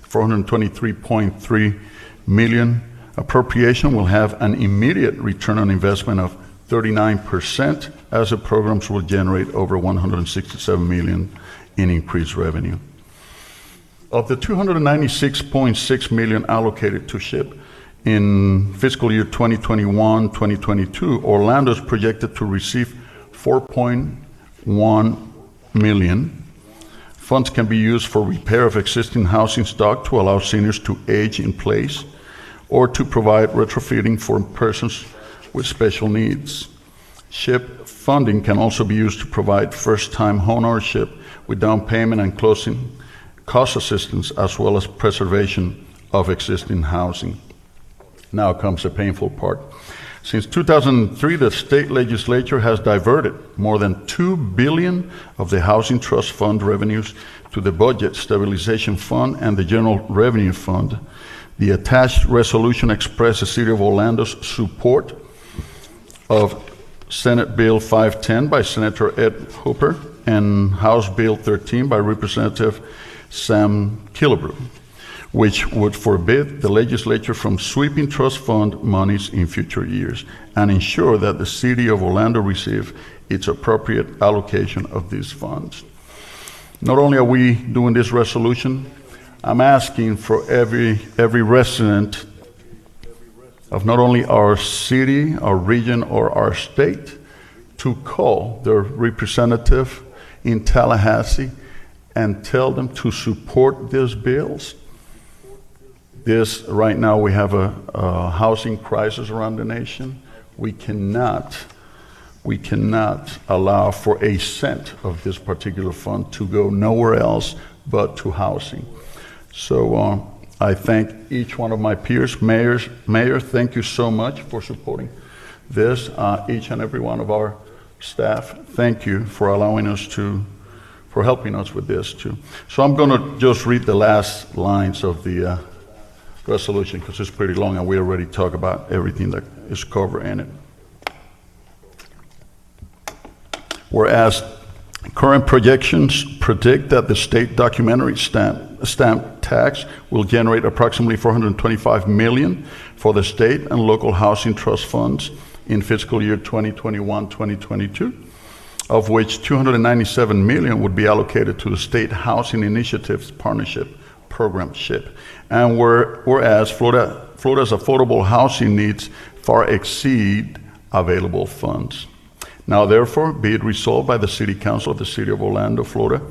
$423.3 million appropriation will have an immediate return on investment of 39%, as the programs will generate over $167 million in increased revenue. Of the $296.6 million allocated to SHIP in fiscal year 2021-2022, Orlando is projected to receive $4.1 million. Funds can be used for repair of existing housing stock to allow seniors to age in place, or to provide retrofitting for persons with special needs. SHIP funding can also be used to provide first-time home ownership with down payment and closing cost assistance, as well as preservation of existing housing. Now comes the painful part. Since 2003, the state legislature has diverted more than $2 billion of the Housing Trust Fund revenues to the Budget Stabilization Fund and the General Revenue Fund. The attached resolution expressed the City of Orlando's support of Senate Bill 510 by Senator Ed Hooper and House Bill 13 by Representative Sam Killebrew, which would forbid the legislature from sweeping trust fund monies in future years and ensure that the City of Orlando receive its appropriate allocation of these funds. Not only are we doing this resolution, I'm asking for every resident of not only our city, our region, or our state to call their representative in Tallahassee and tell them to support these bills. Right now we have a housing crisis around the nation. We cannot allow for a cent of this particular fund to go nowhere else but to housing. So I thank each one of my peers. Mayor, thank you so much for supporting this. Each and every one of our staff, thank you for for helping us with this too. So I'm going to just read the last lines of the resolution because it's pretty long and we already talked about everything that is covered in it. Whereas current projections predict that the state documentary stamp tax will generate approximately $425 million for the state and local housing trust funds in fiscal year 2021-2022, of which $297 million would be allocated to the State Housing Initiatives Partnership Program, SHIP. And whereas Florida's affordable housing needs far exceed available funds. Now, therefore, be it resolved by the City Council of the City of Orlando, Florida,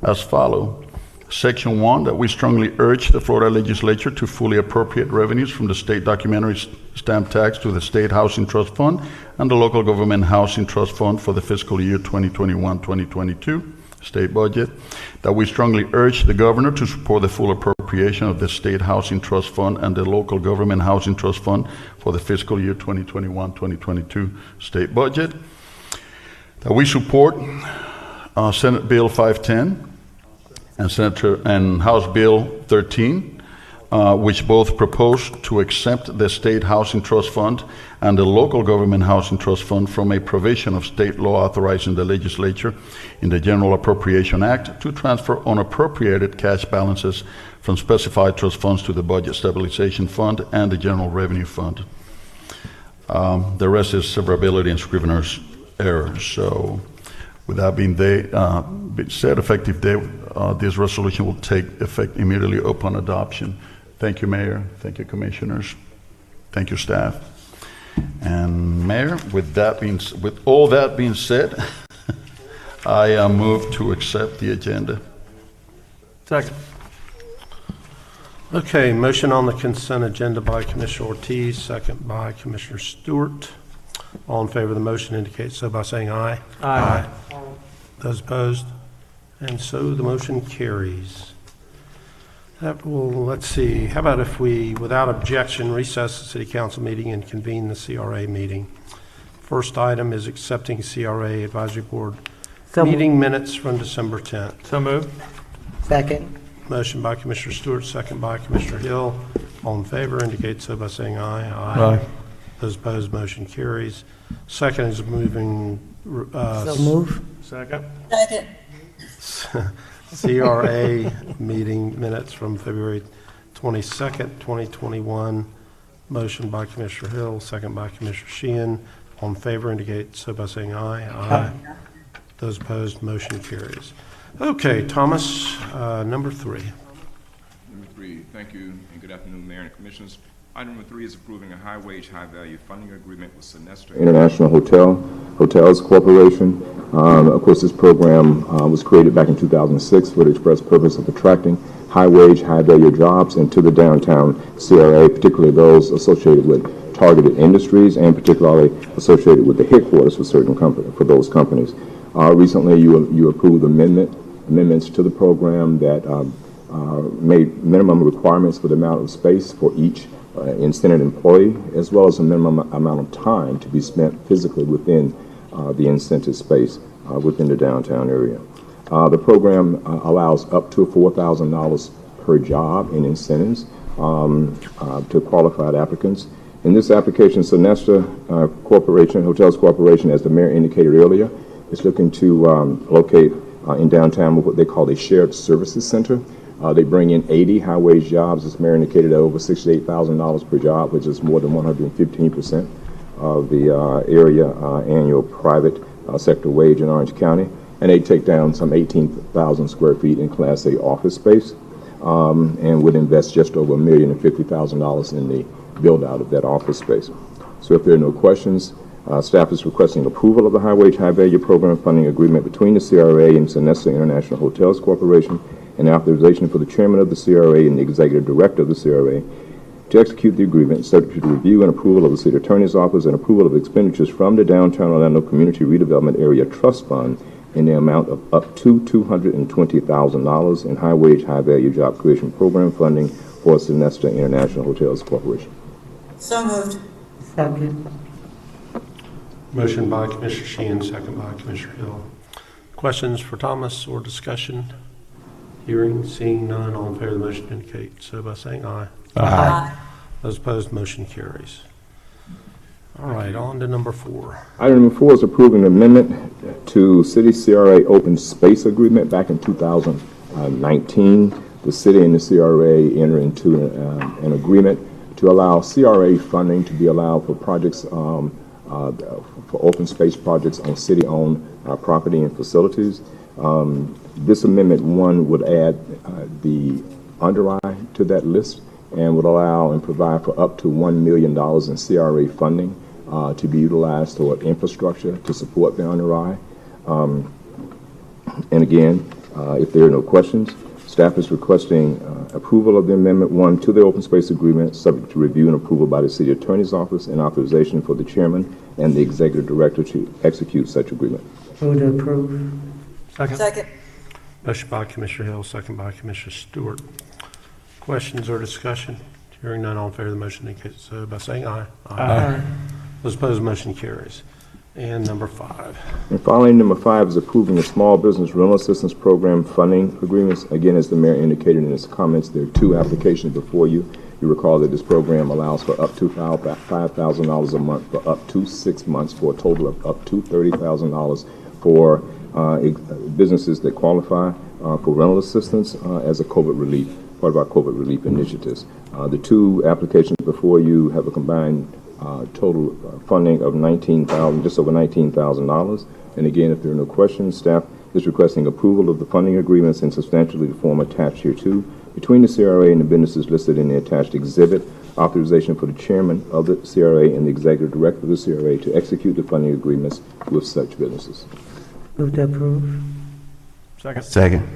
as follows. Section 1, that we strongly urge the Florida Legislature to fully appropriate revenues from the state documentary stamp tax to the State Housing Trust Fund and the Local Government Housing Trust Fund for the fiscal year 2021-2022 state budget. That we strongly urge the Governor to support the full appropriation of the State Housing Trust Fund and the Local Government Housing Trust Fund for the fiscal year 2021-2022 state budget. That we support Senate Bill 510 and House Bill 13, which both propose to exempt the State Housing Trust Fund and the Local Government Housing Trust Fund from a provision of state law authorizing the legislature in the General Appropriation Act to transfer unappropriated cash balances from specified trust funds to the Budget Stabilization Fund and the General Revenue Fund. The rest is severability and scrivener's error. So with that being said, effective date, this resolution will take effect immediately upon adoption. Thank you, Mayor. Thank you, Commissioners. Thank you, staff. And Mayor, with all that being said, I move to accept the agenda. Second. Okay, motion on the consent agenda by Commissioner Ortiz, second by Commissioner Stewart. All in favor of the motion indicate so by saying aye. Aye. Those opposed? And so the motion carries. Let's see, how about if we, without objection, recess the city council meeting and convene the CRA meeting? First item is accepting CRA Advisory Board meeting minutes from December 10th. So moved. Second. Motion by Commissioner Stewart, second by Commissioner Hill. All in favor indicate so by saying aye. Aye. Those opposed, motion carries. Second is moving So move. Second. Second. CRA meeting minutes from February 22nd, 2021. Motion by Commissioner Hill, second by Commissioner Sheehan. All in favor indicate so by saying aye. Aye. Those opposed, motion carries. Okay, Thomas, number 3. Number 3, thank you, and good afternoon, Mayor and Commissioners. Item number 3 is approving a high-wage, high-value funding agreement with Sinesta International Hotels Corporation. Of course, this program was created back in 2006 for the express purpose of attracting high-wage, high-value jobs into the downtown CRA, particularly those associated with targeted industries and particularly associated with the headquarters for for those companies. Recently, you approved amendments to the program that made minimum requirements for the amount of space for each incented employee, as well as a minimum amount of time to be spent physically within the incentive space within the downtown area. The program allows up to $4,000 per job in incentives to qualified applicants. In this application, Sinesta Corporation, Hotels Corporation, as the mayor indicated earlier, is looking to locate in downtown what they call a shared services center. They bring in 80 high-wage jobs, as Mayor indicated, at over $68,000 per job, which is more than 115% of the area annual private sector wage in Orange County. And they take down some 18,000 square feet in Class A office space and would invest just over $1,050,000 in the build-out of that office space. So if there are no questions, staff is requesting approval of the High-Wage, High-Value Program Funding Agreement between the CRA and Sinesta International Hotels Corporation, and authorization for the chairman of the CRA and the executive director of the CRA to execute the agreement, subject to the review and approval of the city attorney's office and approval of expenditures from the Downtown Orlando Community Redevelopment Area Trust Fund in the amount of up to $220,000 in high-wage, high-value job creation program funding for Sinesta International Hotels Corporation. So moved. Second. Motion by Commissioner Sheehan, second by Commissioner Hill. Questions for Thomas or discussion? Hearing, seeing none, all in favor of the motion indicate so by saying aye. Aye. Those opposed, motion carries. All right, on to number 4. Item number 4 is approving an amendment to City CRA Open Space Agreement back in 2019. The city and the CRA entered into an agreement to allow CRA funding to be allowed for projects, for open space projects on city-owned property and facilities. This amendment 1 would add the underwrite to that list and would allow and provide for up to $1 million in CRA funding to be utilized toward infrastructure to support the underwrite. And again, if there are no questions, staff is requesting approval of the Amendment 1 to the Open Space Agreement, subject to review and approval by the City Attorney's Office and authorization for the Chairman and the Executive Director to execute such agreement. Move to approve. Second. Motion by Commissioner Hill, second by Commissioner Stewart. Questions or discussion? Hearing none, all in favor of the motion indicate so by saying aye. Aye. Those opposed, motion carries. And number 5. And finally, number 5 is approving the Small Business Rental Assistance Program funding agreements. Again, as the mayor indicated in his comments, there are 2 applications before you. You recall that this program allows for up to $5,000 a month for up to 6 months for a total of up to $30,000 for businesses that qualify for rental assistance as a COVID relief, part of our COVID relief initiatives. The 2 applications before you have a combined total funding of just over $19,000. And again, if there are no questions, staff is requesting approval of the funding agreements in substantially the form attached here too between the CRA and the businesses listed in the attached exhibit, authorization for the chairman of the CRA and the executive director of the CRA to execute the funding agreements with such businesses. Move to approve. Second.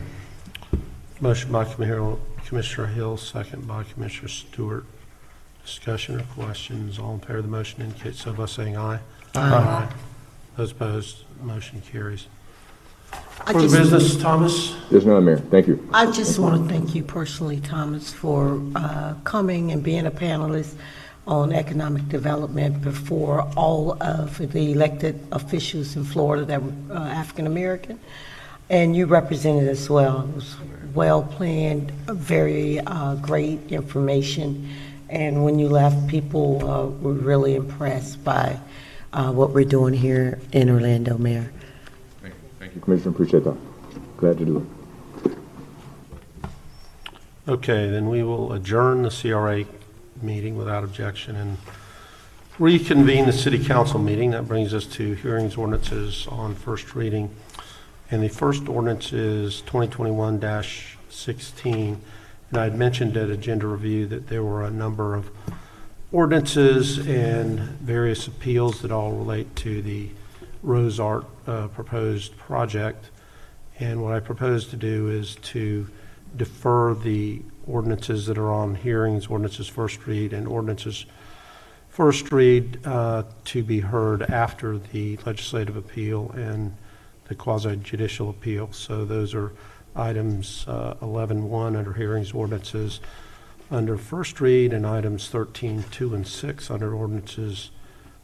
Motion by Commissioner Hill, second by Commissioner Stewart. Discussion or questions? All in favor of the motion indicate so by saying aye. Aye. Those opposed, motion carries. I For the business, Thomas? There's none, Mayor. Thank you. I just want to thank you personally, Thomas, for coming and being a panelist on economic development before all of the elected officials in Florida that were African American. And you represented us well. It was well planned, very great information. And when you left, people were really impressed by what we're doing here in Orlando, Mayor. Thank you, Commissioner. Appreciate that. Glad to do it. Okay, then we will adjourn the CRA meeting without objection and reconvene the city council meeting. That brings us to hearings ordinances on first reading. And the first ordinance is 2021-16. And I had mentioned at agenda review that there were a number of ordinances and various appeals that all relate to the Rose Art proposed project. And what I propose to do is to defer the ordinances that are on hearings, ordinances first read, and ordinances first read to be heard after the legislative appeal and the quasi-judicial appeal. So those are items 11.1 under hearings ordinances under first read, and items 13.2 and 6 under ordinances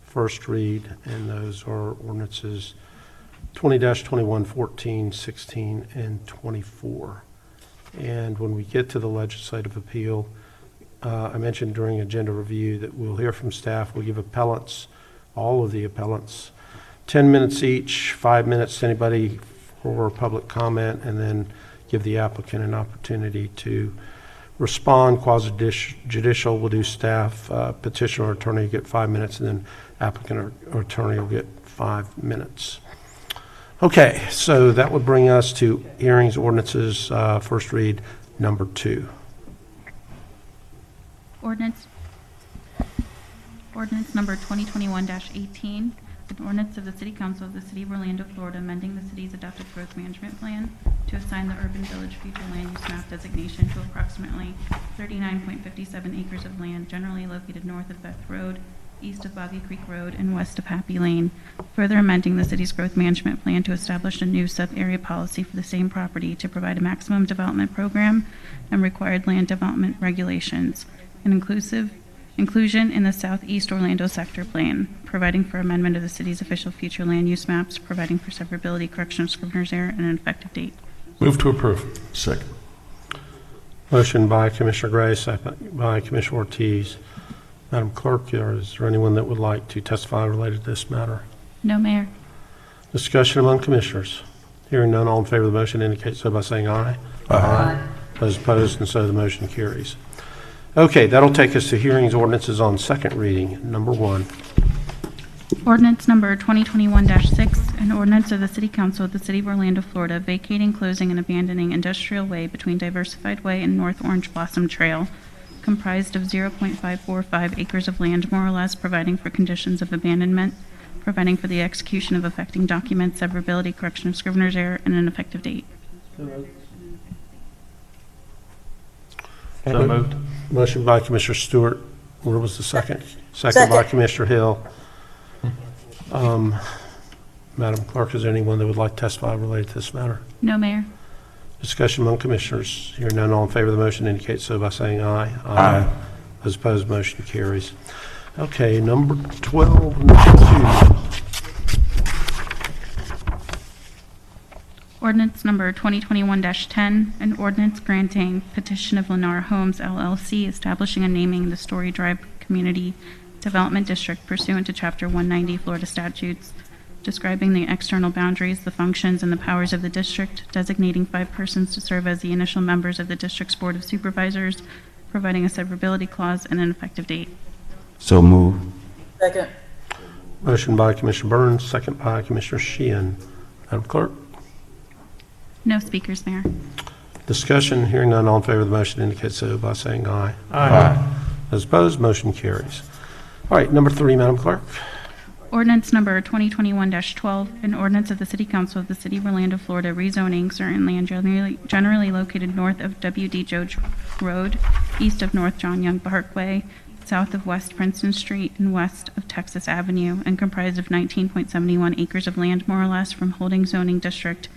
first read, and those are ordinances 20-21, 14, 16, and 24. And when we get to the legislative appeal, I mentioned during agenda review that we'll hear from staff. We'll give appellants, all of the appellants, 10 minutes each, 5 minutes to anybody for public comment, and then give the applicant an opportunity to respond. Quasi-judicial will do staff, petitioner or attorney get 5 minutes, and then applicant or attorney will get 5 minutes. Okay, so that would bring us to hearings ordinances first read number 2. Ordinance number 2021-18, an ordinance of the City Council of the City of Orlando, Florida, amending the city's adopted growth management plan to assign the urban village future land use map designation to approximately 39.57 acres of land generally located north of Beth Road, east of Boggy Creek Road, and west of Happy Lane, further amending the city's growth management plan to establish a new sub-area policy for the same property to provide a maximum development program and required land development regulations, and inclusion in the Southeast Orlando sector plan, providing for amendment of the city's official future land use maps, providing for severability, correction of scrivener's error, and an effective date. Move to approve. Second. Motion by Commissioner Gray, second by Commissioner Ortiz. Madam Clerk, is there anyone that would like to testify related to this matter? No, Mayor. Discussion among commissioners. Hearing none, all in favor of the motion indicate so by saying aye. Aye. Those opposed, and so the motion carries. Okay, that'll take us to hearings ordinances on second reading. Number 1. Ordinance number 2021-6, an ordinance of the City Council of the City of Orlando, Florida, vacating, closing, and abandoning Industrial Way between Diversified Way and North Orange Blossom Trail, comprised of 0.545 acres of land, more or less, providing for conditions of abandonment, providing for the execution of affecting documents, severability, correction of scrivener's error, and an effective date. So moved. Motion by Commissioner Stewart. Where was the second? Second by Commissioner Hill. Madam Clerk, is there anyone that would like to testify related to this matter? No, Mayor. Discussion among commissioners. Hearing none, all in favor of the motion indicate so by saying aye. Aye. Those opposed, motion carries. Okay, number 12, number 2. Ordinance number 2021-10, an ordinance granting petition of Lennar Homes LLC establishing and naming the Story Drive Community Development District pursuant to Chapter 190 Florida statutes, describing the external boundaries, the functions, and the powers of the district, designating 5 persons to serve as the initial members of the district's Board of Supervisors, providing a severability clause, and an effective date. So move. Second. Motion by Commissioner Burns, second by Commissioner Sheehan. Madam Clerk? No speakers, Mayor. Discussion. Hearing none, all in favor of the motion indicate so by saying aye. Aye. Those opposed, motion carries. All right, number 3, Madam Clerk. Ordinance number 2021-12, an ordinance of the City Council of the City of Orlando, Florida, rezoning certain land generally located north of W.D. Jones Road, east of North John Young Parkway, south of West Princeton Street and west of Texas Avenue, and comprised of 19.71 acres of land, more or less, from holding zoning district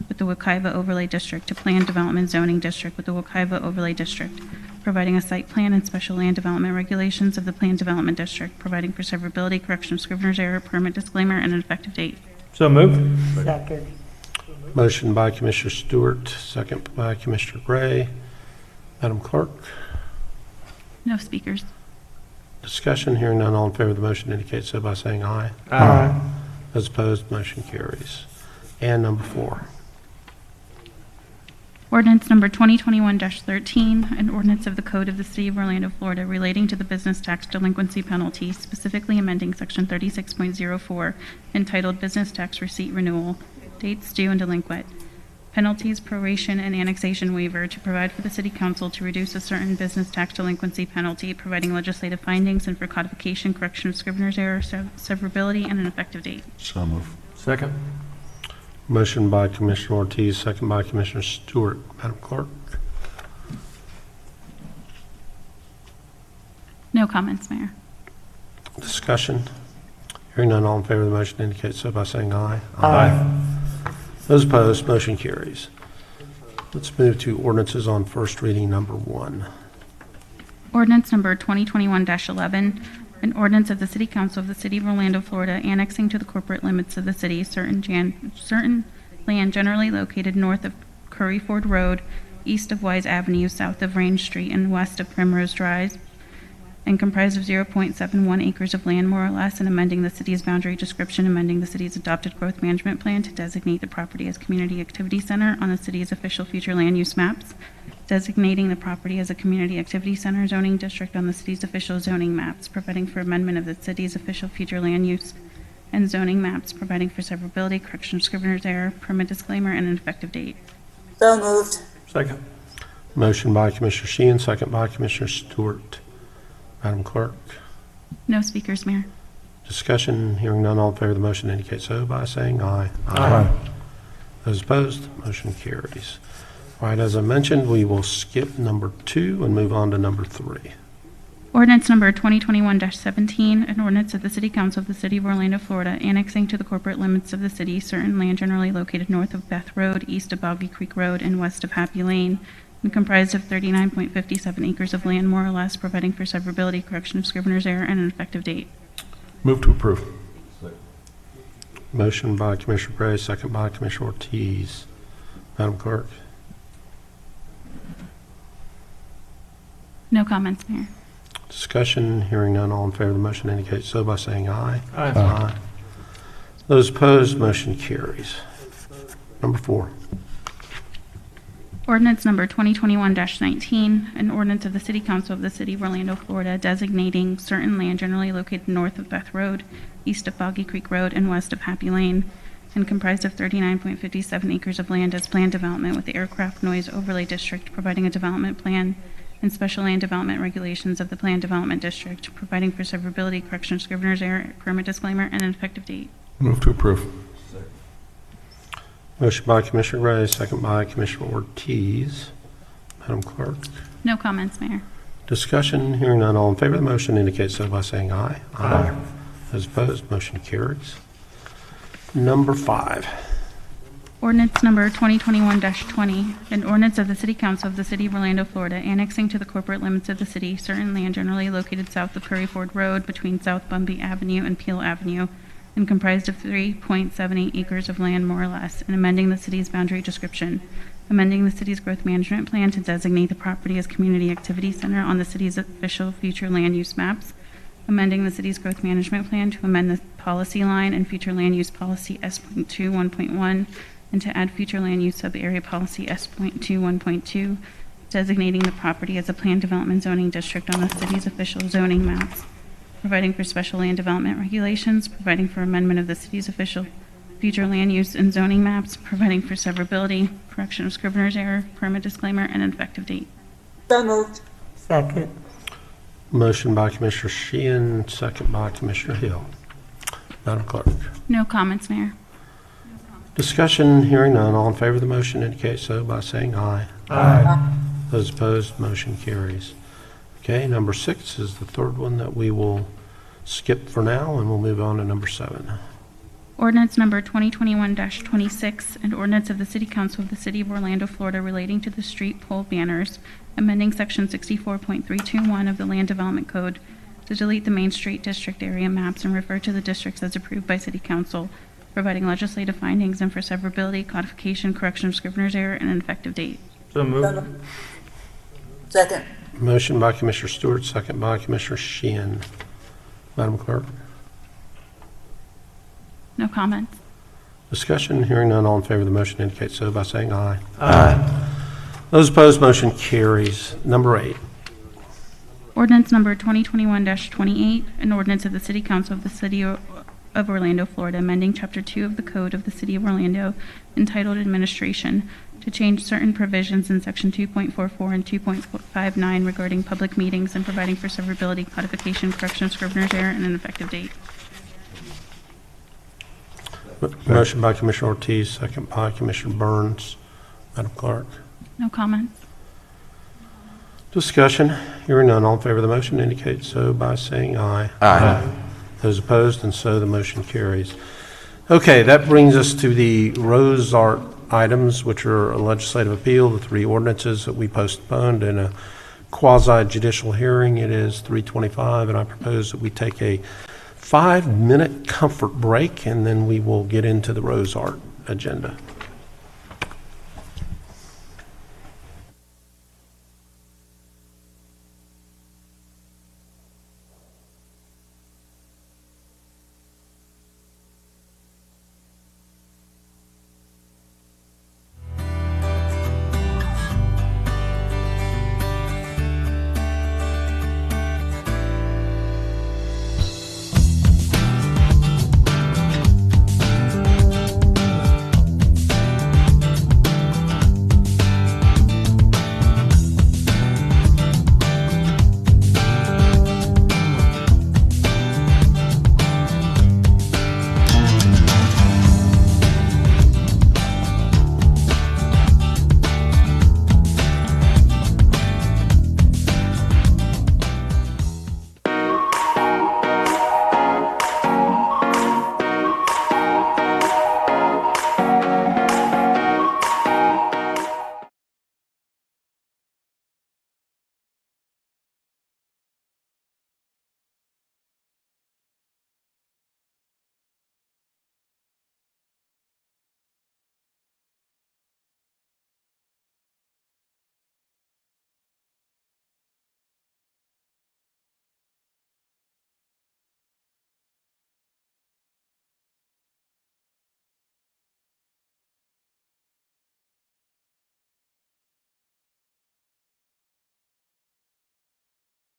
with the Wekiva Overlay District to planned development zoning district with the Wekiva Overlay District, providing a site plan and special land development regulations of the planned development district, providing for severability, correction of scrivener's error, permit disclaimer, and an effective date. So moved. Second. Motion by Commissioner Stewart, second by Commissioner Gray. Madam Clerk, No speakers. discussion. Hearing none, all in favor of the motion indicate so by saying aye. Aye. Those opposed, motion carries. And number 4. Ordinance number 2021-13, an ordinance of the Code of the City of Orlando, Florida, relating to the business tax delinquency penalty, specifically amending Section 36.04, entitled Business Tax Receipt Renewal, Dates Due and Delinquent, Penalties, Proration, and Annexation Waiver to provide for the City Council to reduce a certain business tax delinquency penalty, providing legislative findings and for codification, correction of scrivener's error, severability, and an effective date. So move. Second. Motion by Commissioner Ortiz, second by Commissioner Stewart. Madam Clerk. No comments, Mayor. Discussion. Hearing none, all in favor of the motion indicate so by saying aye. Aye. Those opposed, motion carries. Let's move to ordinances on first reading, number 1. Ordinance number 2021-11, an ordinance of the City Council of the City of Orlando, Florida, annexing to the corporate limits of the city certain land generally located north of Curry Ford Road, east of Wise Avenue, south of Range Street, and west of Primrose Drive, and comprised of 0.71 acres of land, more or less, and amending the city's boundary description, amending the city's adopted growth management plan to designate the property as Community Activity Center on the city's official future land use maps, designating the property as a Community Activity Center zoning district on the city's official zoning maps, providing for amendment of the city's official future land use and zoning maps, providing for severability, correction of scrivener's error, permit disclaimer, and an effective date. So moved. Second. Motion by Commissioner Sheehan, second by Commissioner Stewart. Madam Clerk. No speakers, Mayor. Discussion. Hearing none, all in favor of the motion indicate so by saying aye. Aye. Those opposed, motion carries. All right, as I mentioned, we will skip number 2 and move on to number 3. Ordinance number 2021-17, an ordinance of the City Council of the City of Orlando, Florida, annexing to the corporate limits of the city certain land generally located north of Beth Road, east of Boggy Creek Road, and west of Happy Lane, and comprised of 39.57 acres of land, more or less, providing for severability, correction of scrivener's error, and an effective date. Move to approve. Motion by Commissioner Gray, second by Commissioner Ortiz. Madam Clerk. No comments, Mayor. Discussion. Hearing none, all in favor of the motion indicate so by saying aye. Aye. Those opposed, motion carries. Number 4. Ordinance number 2021-19, an ordinance of the City Council of the City of Orlando, Florida, designating certain land generally located north of Beth Road, east of Boggy Creek Road, and west of Happy Lane, and comprised of 39.57 acres of land as planned development with the Aircraft Noise Overlay District, providing a development plan and special land development regulations of the planned development district, providing for severability, correction of scrivener's error, permit disclaimer, and an effective date. Move to approve. Motion by Commissioner Gray, second by Commissioner Ortiz. Madam Clerk. No comments, Mayor. Discussion. Hearing none, all in favor of the motion indicate so by saying aye. Aye. Those opposed, motion carries. Number 5. Ordinance number 2021-20, an ordinance of the City Council of the City of Orlando, Florida, annexing to the corporate limits of the city certain land generally located south of Curry Ford Road between South Bumby Avenue and Peel Avenue, and comprised of 3.78 acres of land, more or less, and amending the city's boundary description, amending the city's growth management plan to designate the property as Community Activity Center on the city's official future land use maps, amending the city's growth management plan to amend the policy line and future land use policy S.2 1.1, and to add future land use sub-area policy S.2 1.2, designating the property as a planned development zoning district on the city's official zoning maps, providing for special land development regulations, providing for amendment of the city's official future land use and zoning maps, providing for severability, correction of scrivener's error, permit disclaimer, and an effective date. So moved. Second. Motion by Commissioner Sheehan, second by Commissioner Hill. Madam Clerk. No comments, Mayor. Discussion. Hearing none, all in favor of the motion indicate so by saying aye. Aye. Those opposed, motion carries. Okay, number 6 is the third one that we will skip for now, and we'll move on to number 7. Ordinance number 2021-26, an ordinance of the City Council of the City of Orlando, Florida relating to the street pole banners, amending section 64.321 of the Land Development Code to delete the Main Street District area maps and refer to the districts as approved by City Council, providing legislative findings and for severability, codification, correction of scrivener's error, and an effective date. So moved. Second. Motion by Commissioner Stewart, second by Commissioner Sheehan. Madam Clerk. No comments. Discussion, hearing none, all in favor of the motion indicate so by saying aye. Aye. Those opposed, motion carries. Number 8. Ordinance number 2021-28, an ordinance of the City Council of the City of Orlando, Florida, amending Chapter 2 of the Code of the City of Orlando entitled Administration to change certain provisions in Section 2.44 and 2.59 regarding public meetings and providing for severability, codification, correction of scrivener's error, and an effective date. Motion by Commissioner Ortiz, second by Commissioner Burns. Madam Clerk. No comments. Discussion, hearing none, all in favor of the motion indicate so by saying aye. Aye. Those opposed, and so the motion carries. Okay, that brings us to the Rose Art items, which are a legislative appeal, the 3 ordinances that we postponed in a quasi-judicial hearing. It is 3:25, and I propose that we take a 5-minute comfort break, and then we will get into the Rose Art agenda.